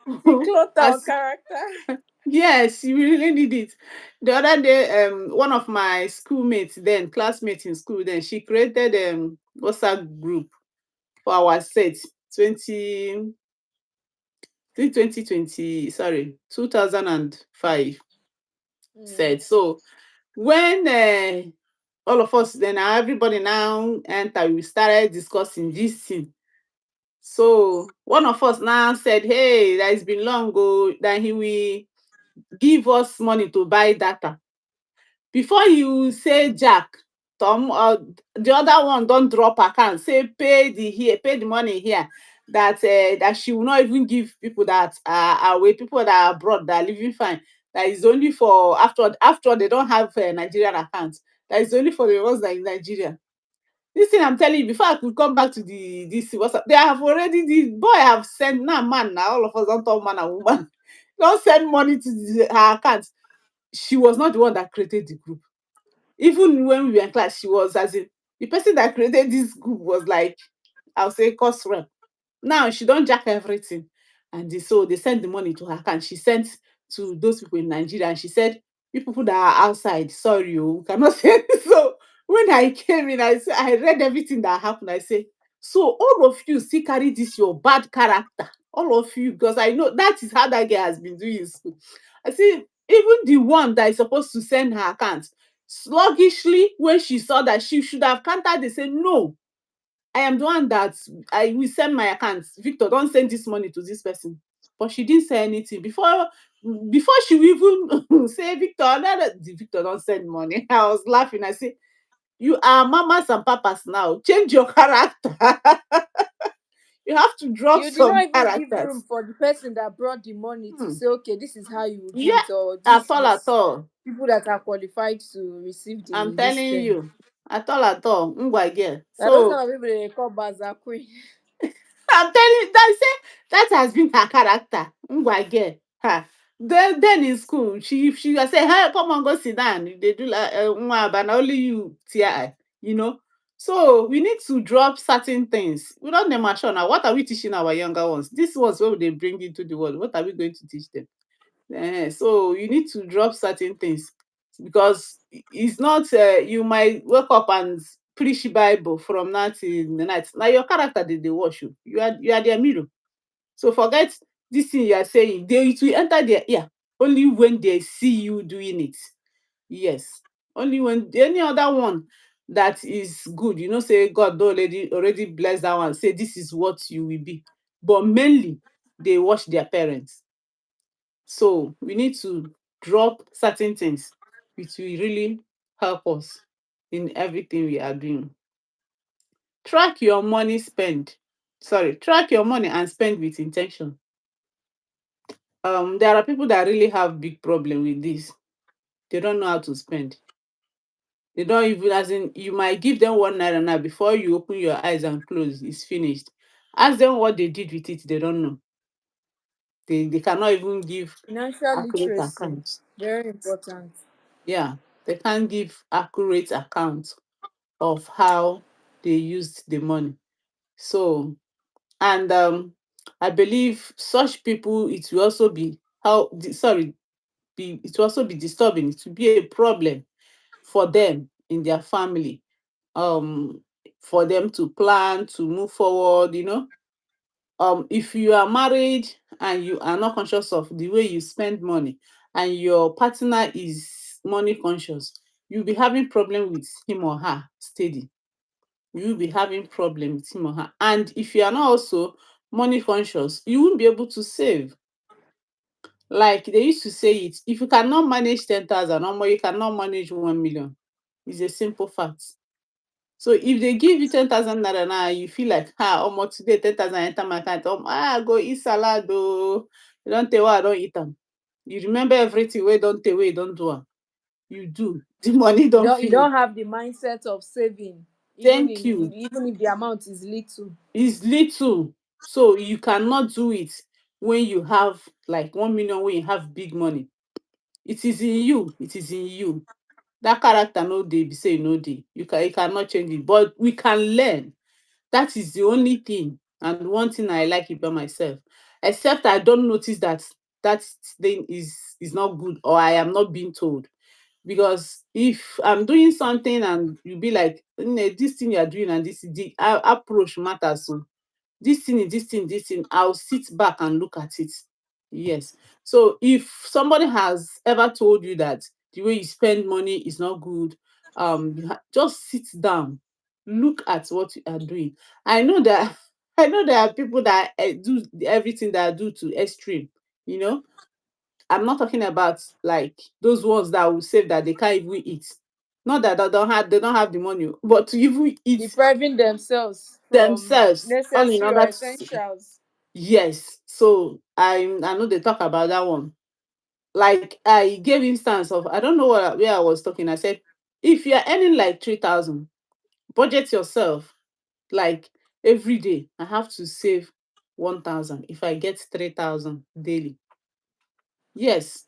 Declutter our As character. yes, you really need it. The other day, one of my schoolmates then, classmates in school then, she created WhatsApp group for our set 20 2020, sorry, 2005 Mm. set. So when all of us then everybody now enter, we started discussing this thing. So one of us now said, hey, that it's been long ago that he will give us money to buy data. Before you say Jack, Tom, the other one don drop account, say pay the money here, that that she will not even give people that are away, people that are abroad that are living fine, that is only for after they don't have Nigerian accounts, that is only for the ones that are in Nigeria. This thing I'm telling you, before I could come back to this WhatsApp, they have already, the boy have sent, now man, now all of us don't talk man and woman, don't send money to her account. She was not the one that created the group. Even when we were in class, she was, as in, the person that created this group was like, I'll say cost rep. Now she don't jack everything. And so they sent the money to her account. She sent to those people in Nigeria, and she said, you people that are outside, sorry, you cannot say this. So when I came in, I read everything that happened. I say, so all of you still carry this your bad character. All of you, because I know that is how that girl has been doing in school. I see, even the one that is supposed to send her account, sluggishly, when she saw that she should have counted, they say, no, I am the one that I will send my account. Victor, don't send this money to this person. But she didn't say anything. Before she will even say, Victor, Victor don't send money. I was laughing. I say, you are mamas and papas now. Change your character. You have to drop You did not some even give room characters. for the person that brought the money to Hmm. say, okay, this is how you will do Yeah, it, or at this all, at is all. people that are qualified to receive I'm this telling thing. you. At all. Ngwa girl. Now those So kind of people they call bazaar queen. I'm telling you, that say that has been her character. Ngwa girl. Ha. Then in school, she was say, hey, come on, go sit down. They do like nwa, but only you tear, you know. So we need to drop certain things. We don't name sure now. What are we teaching our younger ones? This was what they bring into the world. What are we going to teach them? So you need to drop certain things, because it's not you might wake up and preach Bible from now till the night. Now your character they watch you. You are their mirror. So forget this thing you are saying. It will enter their ear only when they see you doing it. Yes. Only when any other one that is good, say God don already bless that one, say this is what you will be. But mainly they watch their parents. So we need to drop certain things which will really help us in everything we are doing. Track your money spend. Sorry, track your money and spend with intention. There are people that really have big problem with this. They don't know how to spend. They don't even, as in, you might give them 1 naira now, before you open your eyes and close, it's finished. Ask them what they did with it, they don't know. They cannot even give Financial accurate literacy, accounts. very important. Yeah, they can't give accurate account of how they used the money. So, and I believe such people, it will also be it will also be disturbing. It will be a problem for them in their family, um for them to plan to move forward, if you are married and you are not conscious of the way you spend money, and your partner is money conscious, you'll be having problem with him or her steady. You'll be having problem with him or her. And if you are not also money conscious, you won't be able to save. Like they used to say it, if you cannot manage 10,000 or more, you cannot manage 1 million. It's a simple fact. So if they give you 10,000 naira now, you feel like, almost today 10,000 enter my account. Go eat salad. Oh, you don't tell why I don't eat them. You remember everything where don't tell where you don't do am. You do. The money You don't don't you finish. don't have the mindset of saving, Thank you. even if the amount is little. It's little. So you cannot do it when you have like 1 million, when you have big money. It is in you. It is in you. That character no dey be say e no dey. You cannot change it. But we can learn. That is the only thing and one thing I like about myself. Except I don't notice that that thing is not good, or I am not being told. Because if I'm doing something and you be like, this thing you are doing and this the approach matters. So this thing, I'll sit back and look at it. Yes. So if somebody has ever told you that the way you spend money is not good, just sit down, look at what you are doing. I know that I know there are people that do everything that I do to extreme. You know, I'm not talking about like those ones that will save that they can't even eat. Not that they don't have the money, but to even eat Depriving themselves from themselves all in necessary or order to. essentials. Yes. So I know they talk about that one. Like I gave instance of, I don't know where I was talking. I said, if you are earning like 3,000, budget yourself like every day. I have to save 1,000 if I get 3,000 daily. Yes.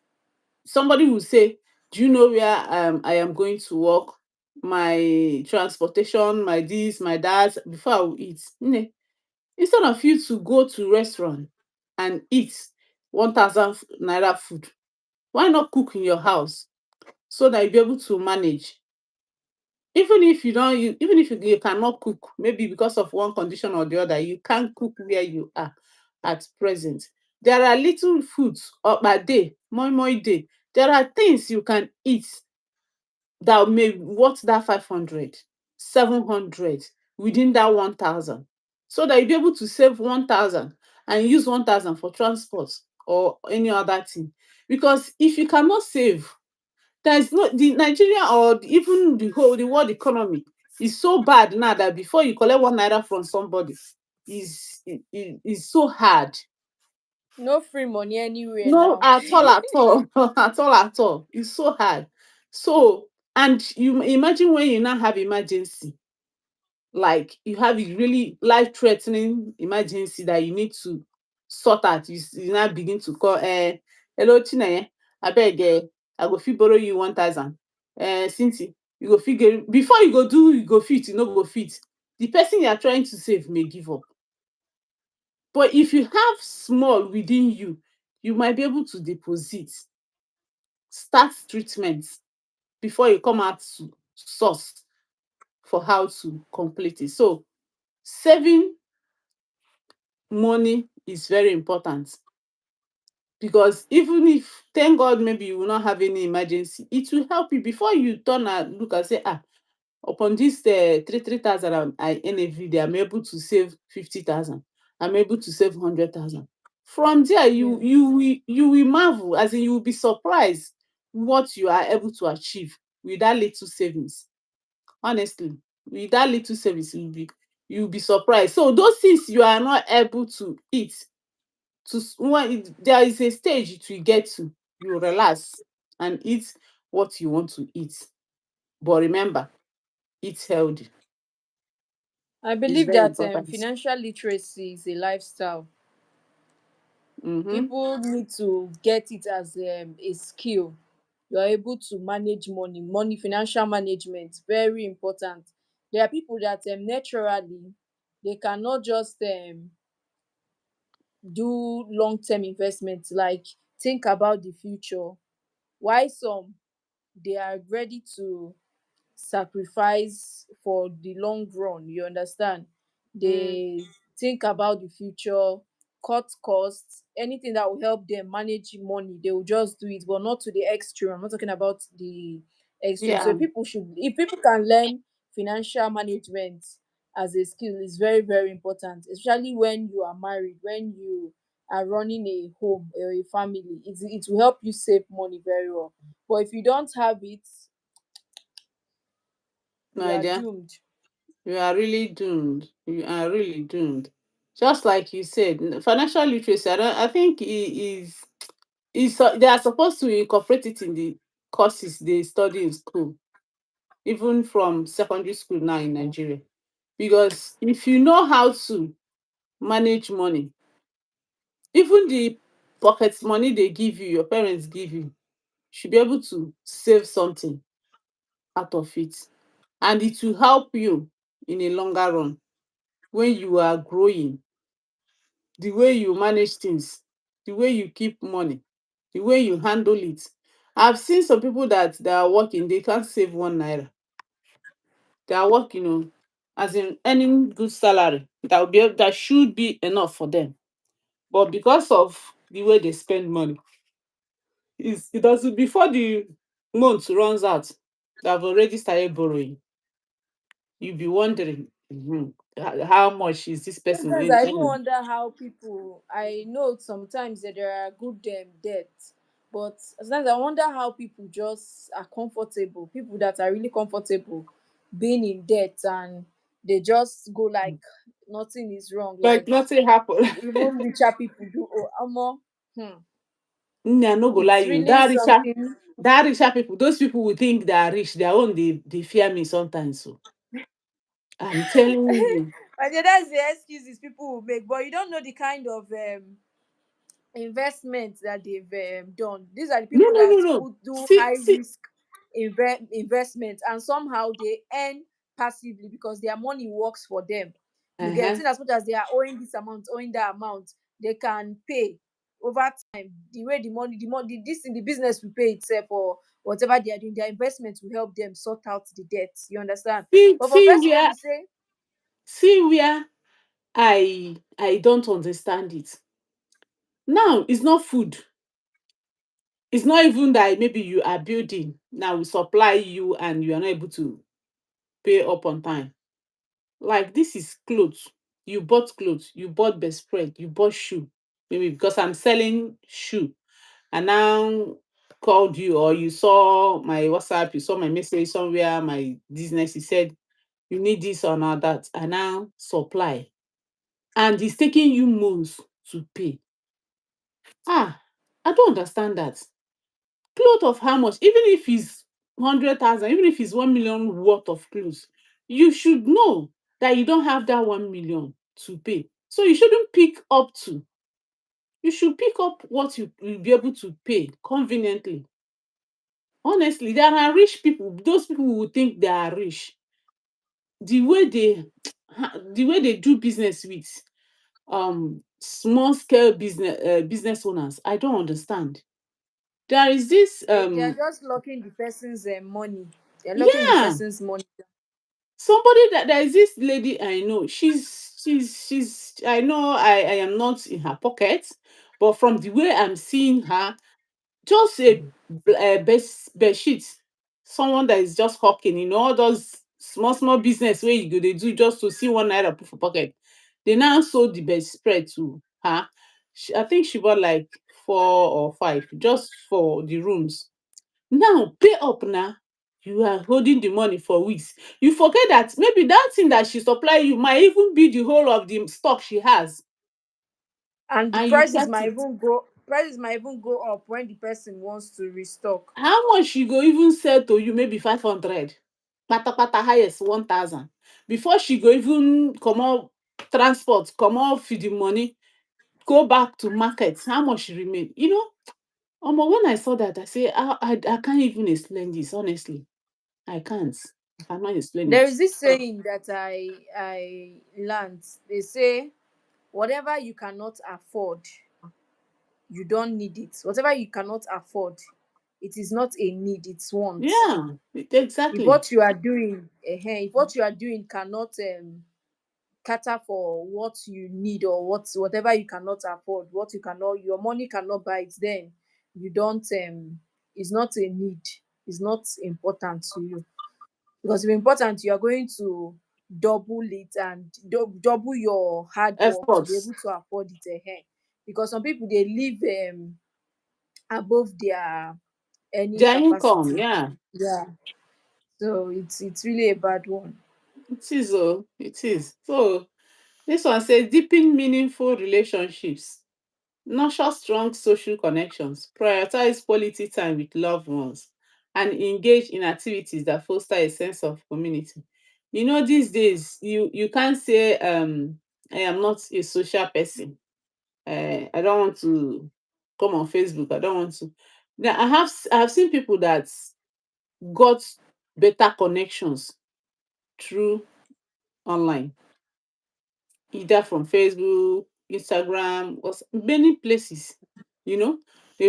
Somebody will say, do you know where I am going to work? My transportation, my this, my that, before I will eat. Instead of you to go to restaurant and eat 1,000 naira food, why not cook in your house so that you be able to manage? Even if you don't, even if you cannot cook, maybe because of one condition or the other, you can't cook where you are at present. There are little foods per day, moi day. There are things you can eat that may worth that 500, 700 within that 1,000, so that you'll be able to save 1,000 and use 1,000 for transport or any other thing. Because if you cannot save, there's no the Nigeria or even the world economy is so bad now that before you collect 1 naira from somebody is so hard. No free money anywhere No, now. at all, at all, at all, at all. It's so hard. So, and you imagine when you now have emergency, like you have a really life-threatening emergency that you need to sort out. You now begin to call, hello, Chinenye, abeg, I go fit borrow you 1,000. Cynthia, you go fit get, before you go do, you go fit, you no go fit. The person you are trying to save may give up. But if you have small within you, you might be able to deposit, start treatment before you come out to source for how to complete it. So saving money is very important, because even if, thank God, maybe you will not have any emergency, it will help you before you turn and look and say, upon this 3,000 I earn every day, I'm able to save 50,000. I'm able to save 100,000. From there, Yeah. you will marvel, as in you will be surprised what you are able to achieve with that little savings. Honestly, with that little savings, you'll be surprised. So those things you are not able to eat, there is a stage it will get to, you relax and eat what you want to eat. But remember, eat healthy. I It's believe very that important. financial literacy is a lifestyle. Mm-hmm. People need to get it as a skill. You are able to manage money, financial management, very important. There are people that naturally they cannot just do long term investment, like think about the future. Why some they are ready to sacrifice for the long run, you understand? Mm. They think about the future, cut costs, anything that will help them manage money, they will just do it, but not to the extreme. I'm not talking about the extreme. So Yeah, people should, if people can learn financial management as a skill, is very, very important, especially when you are married, when you are running a home or a family. It will help you save money very well. But if you don't have it, you my are dear, doomed. you are really doomed. You are really doomed. Just like you said, financial literacy. I think they are supposed to incorporate it in the courses they study in school, even from secondary school now in Nigeria. Because if you know how to manage money, even the pocket money they give you, your parents give you should be able to save something out of it. And it will help you in a longer run when you are growing. The way you manage things, the way you keep money, the way you handle it. I've seen some people that they are working, they can't save 1 naira. They are working, as in earning good salary that will that should be enough for them. But because of the way they spend money, it doesn't, before the month runs out, they have already started borrowing. You'll be wondering, how much is this person Sometimes going I to even earn? wonder how people, I know sometimes that there are good debts, but sometimes I wonder how people just are comfortable. People that are really comfortable being in debt, and they just go like nothing is wrong. Like Like nothing happened. even richer people do. Oh, Amo, I no go lie it's you. really something. That richer people, those people will think they are rich. Their own, they fear me sometimes. So I'm telling you. And then that's the excuses people will make, but you don't know the kind of investments that they've done. These are the No, people no, no, that no. put do See, high see. risk investments, and somehow they earn passively because their money works for them. You get Uh-huh. in, as much as they are owing this amount, owing that amount, they can pay over time. The way the money, this in the business will pay itself, or whatever they are doing, their investments will help them sort out the debt. You understand? See, But for see person, where maybe say, see where I don't understand it. Now it's not food. It's not even that maybe you are building. Now we supply you and you are not able to pay up on time. Like this is clothes. You bought clothes, you bought bedspread, you bought shoe. Maybe because I'm selling shoe, and now called you, or you saw my WhatsApp, you saw my message somewhere, my business, you said you need this or not that, and now supply. And it's taking you months to pay. Ah, I don't understand that. Cloth of how much? Even if it's 100,000, even if it's 1 million worth of clothes, you should know that you don't have that 1 million to pay. So you shouldn't pick up to. You should pick up what you will be able to pay conveniently. Honestly, there are rich people. Those people will think they are rich. The way they the way they do business with small scale business owners, I don't understand. There is this they are just locking the person's money. They're locking the yeah, person's money. somebody that there is this lady I know. She's I know I am not in her pocket, but from the way I'm seeing her, just a bed sheet, someone that is just hawking, all those small small business where you go they do just to see 1 naira put for pocket. They now sold the bed spread to her. I think she bought like 4 or 5 just for the rooms. Now pay up now. You are holding the money for weeks. You forget that maybe that thing that she supply you might even be the whole of the stock she has, And the and you prices kept might it. even go up when the person wants to restock. How much she go even sell to you? Maybe 500. Pata pata highest 1,000. before she go even comot transport, comot feeding money, go back to market, how much remain? Omo, when I saw that, I say, I can't even explain this, honestly. I can't. I cannot explain There it. is this saying that I learned. They say whatever you cannot afford, you don't need it. Whatever you cannot afford, it is not a need, it's want. Yeah, If exactly. what you are doing, if what you are doing cannot cater for what you need, or whatever you cannot afford, what you cannot, your money cannot buy it, then you don't it's not a need, it's not important to you. Because if important, you are going to double it and double your hard work to be Efforts, able to afford it. Because some people, they live above their earning their income, capacity. yeah. Yeah, so it's really a bad one. It is, oh, it is. So this one says deepen meaningful relationships, nurture strong social connections, prioritize quality time with loved ones, and engage in activities that foster a sense of community. These days you can't say I am not a social person. I don't want to come on Facebook. I don't want to. Now I have seen people that got better connections through online, either from Facebook, Instagram, or many places. They'll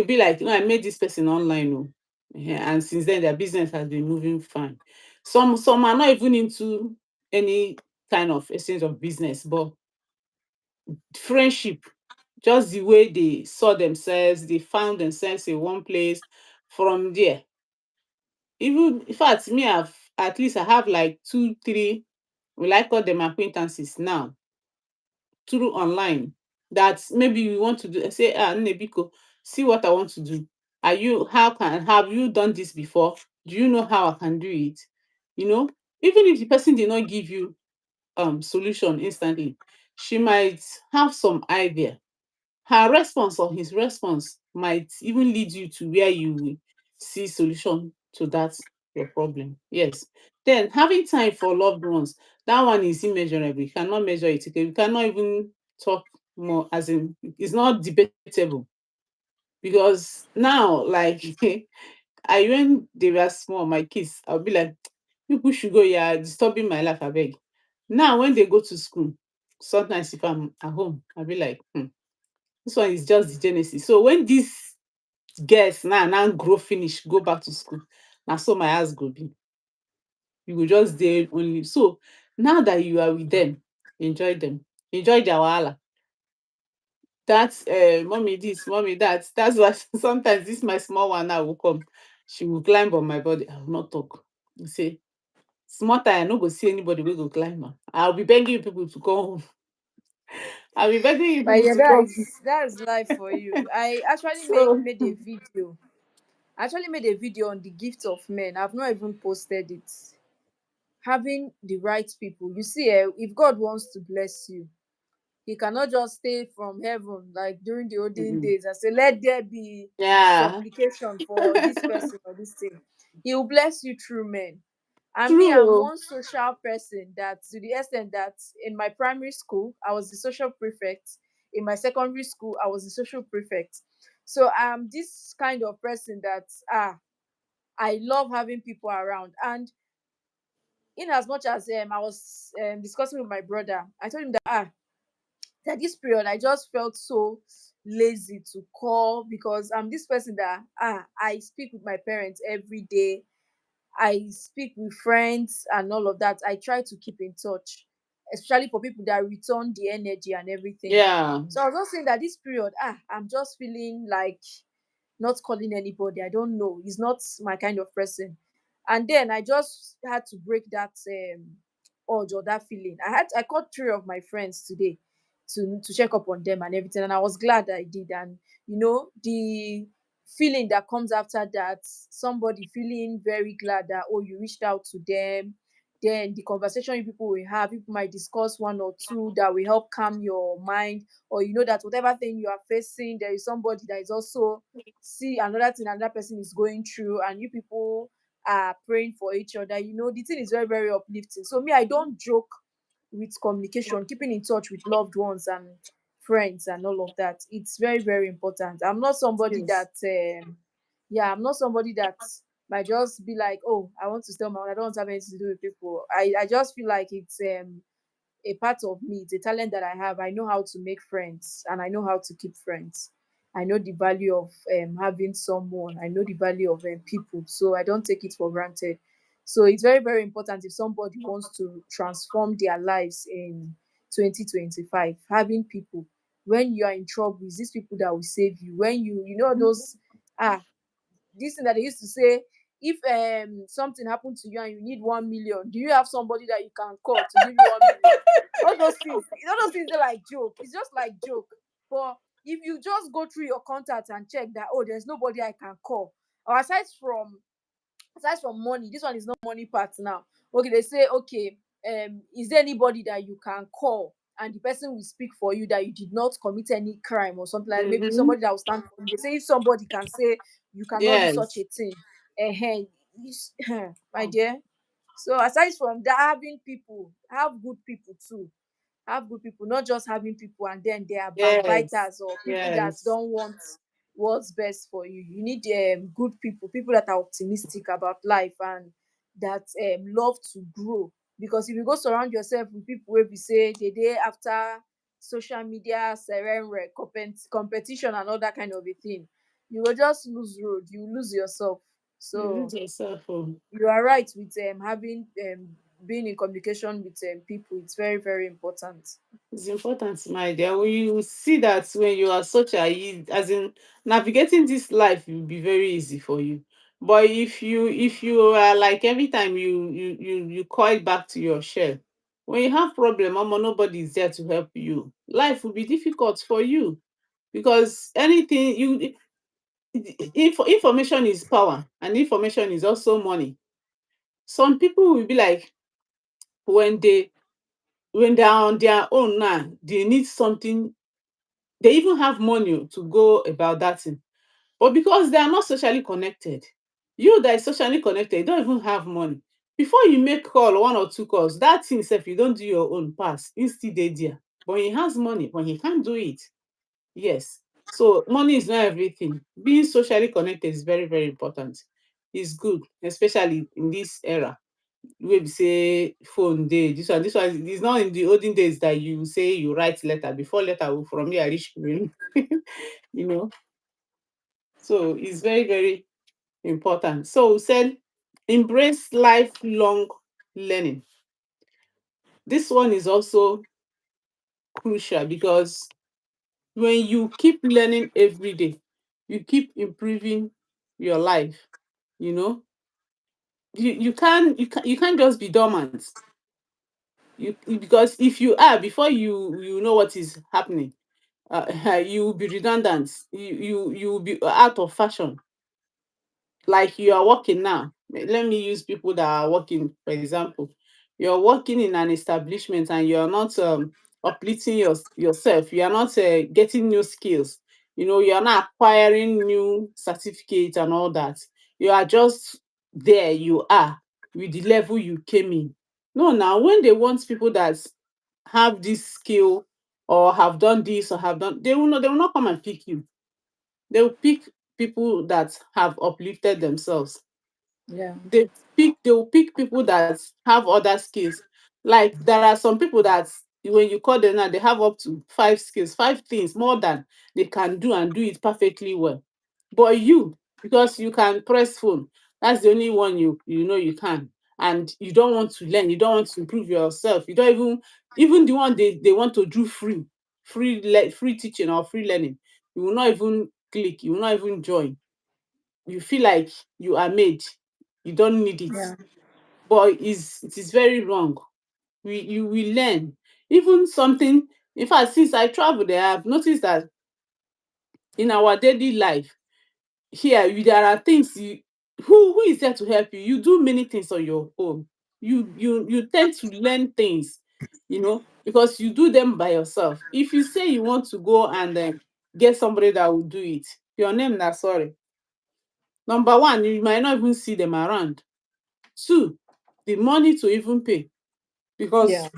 be like, I met this person online, oh. And since then their business has been moving fine. Some are not even into any kind of essence of business, but friendship, just the way they saw themselves, they found themselves in one place. From there, even in fact, me, I have like two, three, will I call them acquaintances now, through online, that maybe we want to do, say, Nebiko, see what I want to do. Have you done this before? Do you know how I can do it? You know, Even if the person did not give you solution instantly, she might have some idea. Her response or his response might even lead you to where you will see solution to that your problem. Yes. Then having time for loved ones, that one is immeasurable. You cannot measure it. Okay? You cannot even talk more, as in it's not debatable. Because now, like I when they were small, my kids, I'll be like, people should go, yeah, disturbing my life, I beg. Now when they go to school, sometimes if I'm at home, I'll be like, this one is just the genesis. So when these girls now grow finish, go back to school, na so my house go be. You go just dey only. So now that you are with them, enjoy them, enjoy their wahala. That's mommy this, mommy that. That's why sometimes this my small one now will come. She will climb on my body. I will not talk. You say, small time, I no go see anybody wey go climb am. I'll be begging you people to come home. I'll be begging you But people yeah, to come. that's life for you. I actually made So made a video. I actually made a video on the gift of men. I've not even posted it. Having the right people. You see, if God wants to bless you, he cannot just stay from heaven like during the olden mm, days and say, let there be yeah. supplication for this person or this thing. He will bless you through men. And me, I'm True. one social person that, to the extent that in my primary school, I was the social prefect. In my secondary school, I was the social prefect. So I'm this kind of person that I love having people around. And in as much as I was discussing with my brother, I told him that that this period I just felt so lazy to call, because I'm this person that I speak with my parents every day. I speak with friends and all of that. I try to keep in touch, especially for people that return the energy and everything. Yeah. So I was just saying that this period, I'm just feeling like not calling anybody. I don't know. He's not my kind of person. And then I just had to break that urge or that feeling. I called three of my friends today to check up on them and everything. And I was glad that I did. And the feeling that comes after that, somebody feeling very glad that, oh, you reached out to them. Then the conversation you people will have, people might discuss one or two that will help calm your mind, or that whatever thing you are facing, there is somebody that is also see another thing another person is going through, and you people are praying for each other. The thing is very, very uplifting. So me, I don't joke with communication, keeping in touch with loved ones and friends and all of that. It's very, very important. I'm not somebody Yes. that yeah, I'm not somebody that might just be like, oh, I want to stay on my own. I don't want to have anything to do with people. I just feel like it's a part of me. It's a talent that I have. I know how to make friends and I know how to keep friends. I know the value of having someone. I know the value of people. So I don't take it for granted. So it's very, very important if somebody wants to transform their lives in 2025, having people. When you are in trouble, it's these people that will save you. When those ah this thing that they used to say, if something happened to you and you need 1 million, do you have somebody that you can call to give you 1 million? All those things they're like joke. It's just like joke. But if you just go through your contacts and check that, oh, there's nobody I can call, or aside from money, this one is not money part now. Okay, they say, okay, is there anybody that you can call and the person will speak for you, that you did not commit any crime or something, like maybe Mm-hmm. somebody that will stand for you. They say if somebody can say you cannot do such Yes. a thing, my dear. So aside from that, having people, have good people too. Have good people, not just having people and then they are Yes. backbiters or people that Yes. don't want what's best for you. You need good people, people that are optimistic about life and that love to grow. Because if you go surround yourself with people where we say the day after social media, serene competition and all that kind of a thing, you will just lose road, you lose yourself. You So lose yourself. Oh. you are right with having being in communication with people. It's very, very important. It's important, my dear. When you see that when you are such a as in navigating this life will be very easy for you. But if you are like every time you call back to your shell, when you have problem, nobody is there to help you. Life will be difficult for you because anything you information is power and information is also money. Some people will be like when they are on their own now, they need something. They even have money to go about that thing. But because they are not socially connected, you that is socially connected, you don't even have money. Before you make call, one or two calls, that thing sef, you don't do your own pass, e still dey there. But he has money, but he can't do it. Yes. So money is not everything. Being socially connected is very, very important. It's good, especially in this era wey be say phone dey. This one is not in the olden days that you say you write letter. Before letter go from here reach Benin. you know. So it's very, very important. So we said embrace lifelong learning. This one is also crucial because when you keep learning every day, you keep improving your life. You know, you can't just be dormant. Because if you are, before you know what is happening, you will be redundant. You will be out of fashion. Like you are working now. Let me use people that are working, for example. You're working in an establishment and you're not uplifting yourself. You are not getting new skills. You are not acquiring new certificates and all that. You are just there. You are with the level you came in. No, now when they want people that have this skill or have done this or have done, they will not come and pick you. They will pick people that have uplifted themselves. Yeah. They will pick people that have other skills. Like there are some people that when you call them now, they have up to 5 skills, 5 things more than they can do and do it perfectly well. But you, because you can press phone, that's the only one you know you can. And you don't want to learn, you don't want to improve yourself. You don't even the one they want to do free teaching or free learning. You will not even click, you will not even join. You feel like you are made, you don't need it. Yeah. But it is very wrong. You will learn even something. In fact, since I traveled there, I've noticed that in our daily life here, there are things who is there to help you. You do many things on your own. You tend to learn things, because you do them by yourself. If you say you want to go and get somebody that will do it, your name na sorry. Number one, you might not even see them around. Two, the money to even pay. Yeah. Because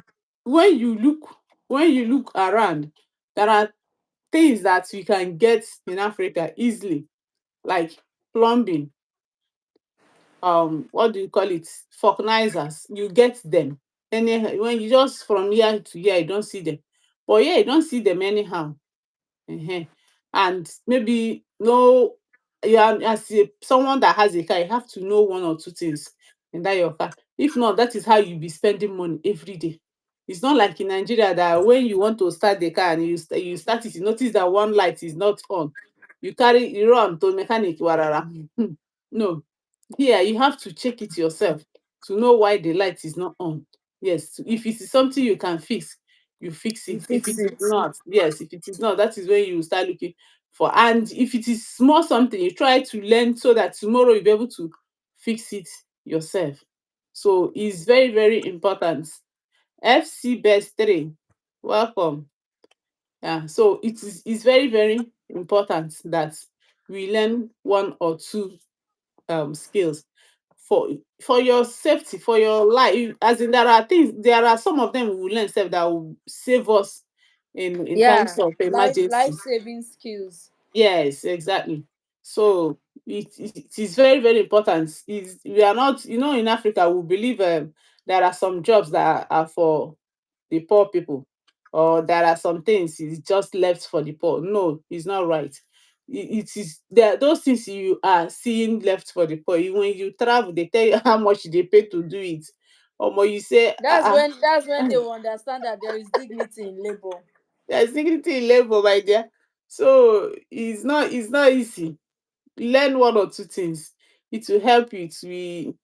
when you look when you look around, there are things that we can get in Africa easily, like plumbing, what do you call it, vulcanizers. You get them any when you just from here to here, you don't see them. But yeah, you don't see them anyhow. Ehen. And maybe no, you are as someone that has a car, you have to know one or two things in that your car. If not, that is how you be spending money every day. It's not like in Nigeria that when you want to start the car and you start it, you notice that one light is not on. You run to mechanic warara. No, here you have to check it yourself to know why the light is not on. Yes, if it is something you can fix, you fix You it. If it fix is it. not, yes, if it is not, that is when you start looking for. And if it is small something, you try to learn so that tomorrow you'll be able to fix it yourself. So it's very, very important. FC Best 3, welcome. Yeah, so it's very, very important that we learn one or two skills for your safety, for your life. As in, there are some of them we will learn sef that will save us in times Yeah. of Life emergency. saving skills. Yes, exactly. So it is very, very important. Is we are not, in Africa we believe there are some jobs that are for the poor people, or there are some things is just left for the poor. No, it's not right. It is there, those things you are seeing left for the poor. When you travel, they tell you how much they pay to do it. Or you say, That's when they will understand that there is dignity in labor. there's dignity in labor, my dear. So it's not easy. Learn one or two things. It will help you to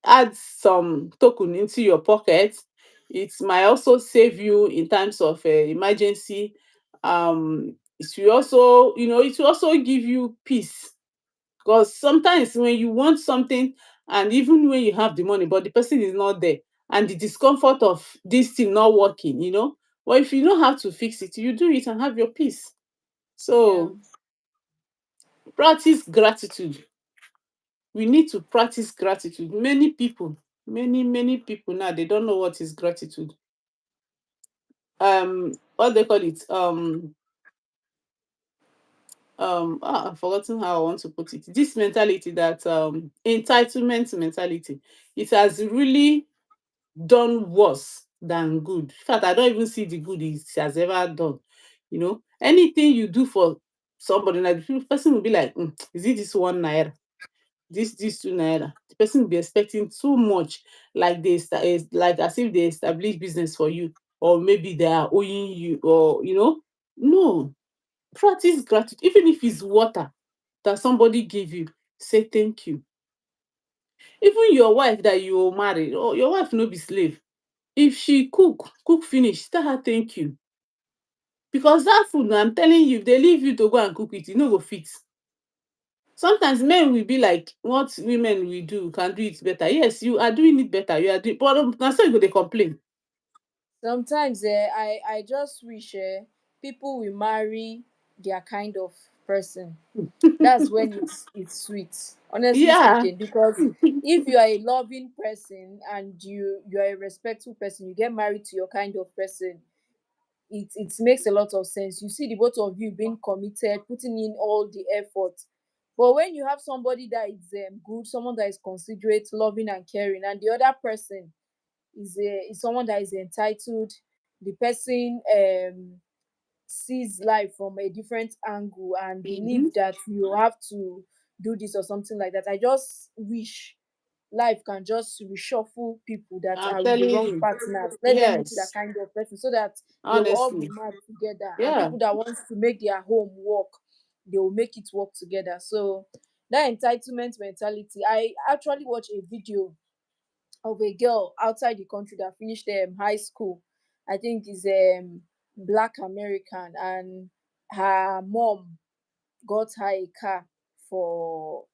add some token into your pocket. It might also save you in times of emergency. It will also give you peace, because sometimes when you want something, and even when you have the money but the person is not there, and the discomfort of this thing not working, but if you know how to fix it, you do it and have your peace. Yeah. So practice gratitude. We need to practice gratitude. Many people now, they don't know what is gratitude. What they call it, I've forgotten how I want to put it. This mentality, that entitlement mentality, it has really done worse than good. In fact, I don't even see the good it has ever done. Anything you do for somebody, like the person will be like, is it this 1 naira, this 2 naira? The person will be expecting too much, like like as if they establish business for you, or maybe they are owing you, or no. Practice gratitude. Even if it's water that somebody gave you, say thank you. Even your wife that you marry, or your wife no be slave, if she cook finish, tell her thank you. Because that food, na, I'm telling you, if they leave you to go and cook it, you no go fit. Sometimes men will be like, what women will do can do it better. Yes, you are doing it better, you are doing, but na so you go dey complain. Sometimes I just wish people will marry their kind of person. That's when it's sweet, honestly Yeah. speaking. Because if you are a loving person and you are a respectful person, you get married to your kind of person, it makes a lot of sense. You see the both of you being committed, putting in all the effort. But when you have somebody that is good, someone that is considerate, loving and caring, and the other person is someone that is entitled, the person sees life from a different angle and Mhm. believe that you have to do this or something like that. I just wish life can just reshuffle people that I'm are with the telling wrong you. partners. Let them meet that Yes. kind of person so that they will all be Honestly. mad together. And Yeah. people that wants to make their home work, they will make it work together. So that entitlement mentality. I actually watched a video of a girl outside the country that finished high school. I think is black American, and her mom got her a car for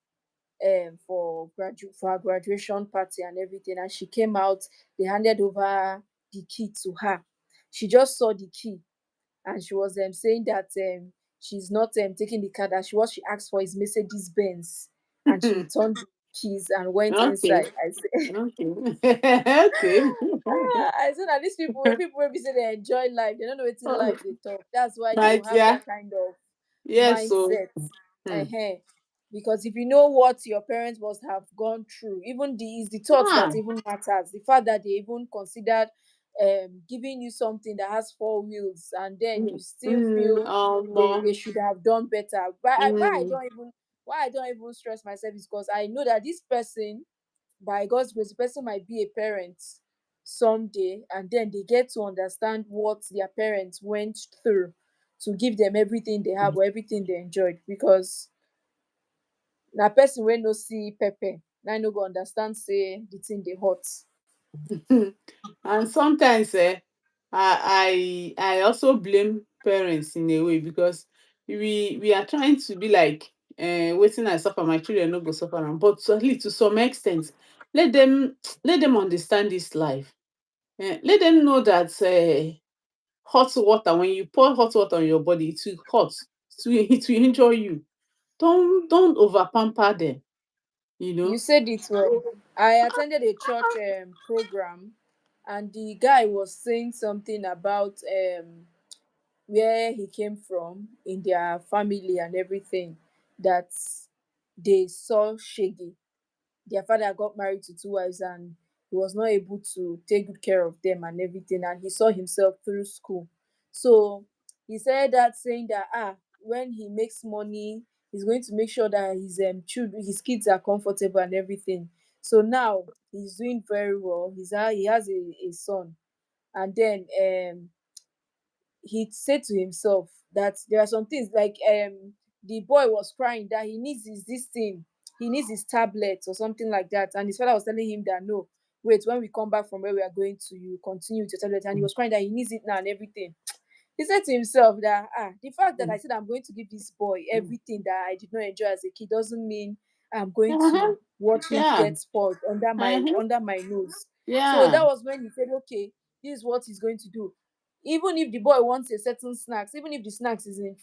for her graduation party and everything. And she came out, they handed over the key to her. She just saw the key, and she was saying that she's not taking the car, that she what she asked for is Mercedes Benz, and she returned it. keys and went Okay. inside. I said, Okay. Okay. I said that these people will be say they enjoy life. They don't know what in Oh, life they talk. That's why they my will have dear. that kind of Yes, so mindset. hmm. uh Because if you know what your parents must have gone through, even the is the thoughts that Ah. even matters. The fact that they even considered giving you something that has four wheels, and then you still feel they No. should have done better. But Mm. why I don't even stress myself is because I know that this person, by God's grace, the person might be a parent someday, and then they get to understand what their parents went through to give them everything they have or everything they enjoyed. Because na person wey no see pepper na no go understand say the thing dey hot. And sometimes I also blame parents in a way because we are trying to be like wetin I suffer my children no go suffer am, but at least to some extent let them let them understand this life. Let them know that hot water, when you pour hot water on your body, it will hot, it will injure you. Don't over pamper them, you You know. said it well. I attended a church program, and the guy was saying something about where he came from in their family and everything, that they saw shaggy. Their father got married to two wives, and he was not able to take good care of them and everything, and he saw himself through school. So he said that, saying that when he makes money, he's going to make sure that children, his kids are comfortable and everything. So now he's doing very well. He has a son, and then he said to himself that there are some things like the boy was crying that he needs this thing, he needs his tablet or something like that, and his father was telling him that no, wait, when we come back from where we are going to, you continue with your tablet, and he was crying that he needs it now and everything. He said to himself that the fact that I said I'm going to give this boy everything that I did not enjoy as a kid doesn't mean I'm going Uh-huh. to watch it Yeah. get spoiled Uh-huh. under my nose. So Yeah. that was when he said, okay, this is what he's going to do. Even if the boy wants a certain snacks, even if the snacks is in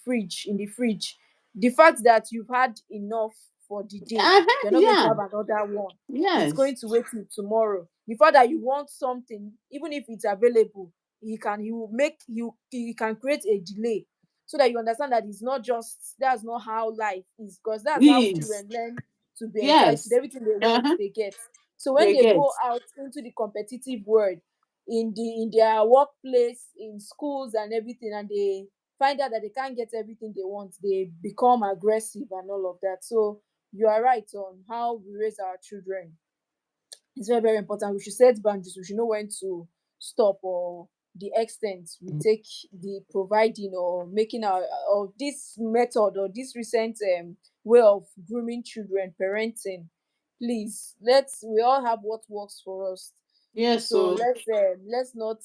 the fridge, the fact that you've had enough for the day, Uh-huh. you're not going to Yeah. have another one. It's Yes. going to wait till tomorrow. The fact that you want something, even if it's available, he can create a delay, so that you understand that it's not just that's not how life is, because that's how Is. children learn to be entitled. Yes. Everything they want Uh-huh. they get. So when They they get. go out into the competitive world, in their workplace, in schools and everything, and they find out that they can't get everything they want, they become aggressive and all of that. So you are right on how we raise our children. It's very, very important. We should set boundaries. We should know when to stop, or the extent we take the providing or making our of this method or this recent way of grooming children, parenting. Please, we all have what works for us. Yes, So so let's not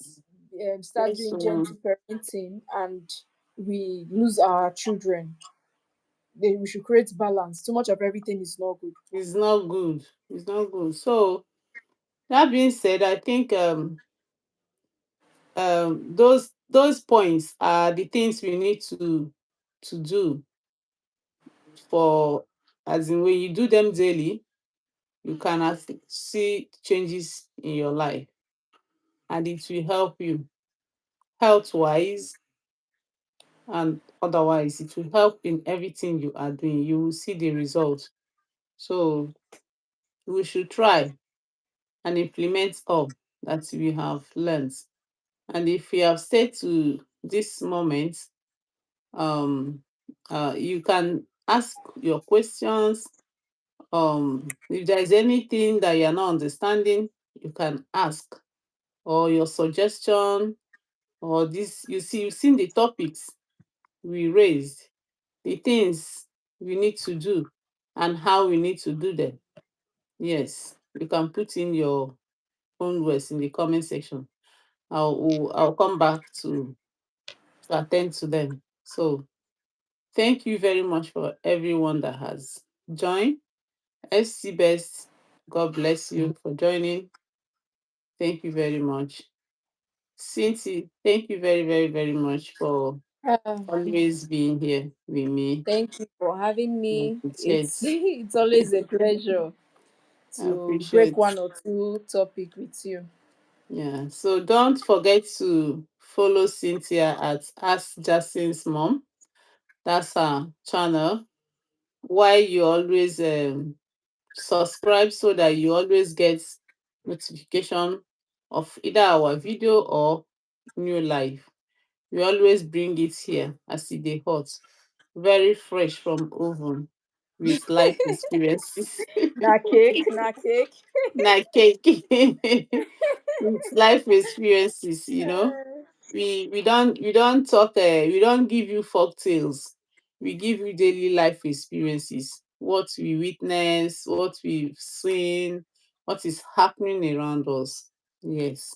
start yes, doing so gentle parenting and we lose our children. We should create balance. Too much of everything is not good. it's not good. It's not good. So that being said, I think those points are the things we need to do for, as in when you do them daily, you can see changes in your life, and it will help you health wise and otherwise. It will help in everything you are doing. You will see the result. So we should try and implement all that we have learned. And if we have stayed to this moment, um, you can ask your questions. If there is anything that you are not understanding, you can ask, or your suggestion, or this. You see, you've seen the topics we raised, the things we need to do, and how we need to do them. Yes, you can put in your own words in the comment section. I'll come back to attend to them. So thank you very much for everyone that has joined. SC Best, God bless you for joining. Thank you very much. Cincy, thank you very, very, very much for Ah, always being here with me. thank you for having I me. appreciate. It's it's always a pleasure. I to break appreciate. one or two topic with you. Yeah. So don't forget to follow Cynthia at Ask Justin's Mom. That's her channel. Why you always subscribe so that you always get notification of either our video or new live. We always bring it here as it dey hot, very fresh from oven with life experiences. Na cake, na cake. Na cake with life experiences, Eh, we don't talk we don't give you folk tales. We give you daily life experiences, what we witness, what we've seen, what is happening around us. Yes.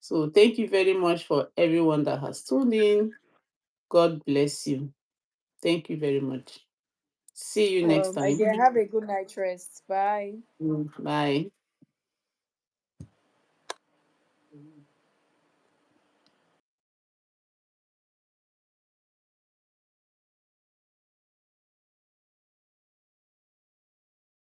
So thank you very much for everyone that has tuned in. God bless you. Thank you very much. See you next my time. dear, have a good night rest. Bye. Bye.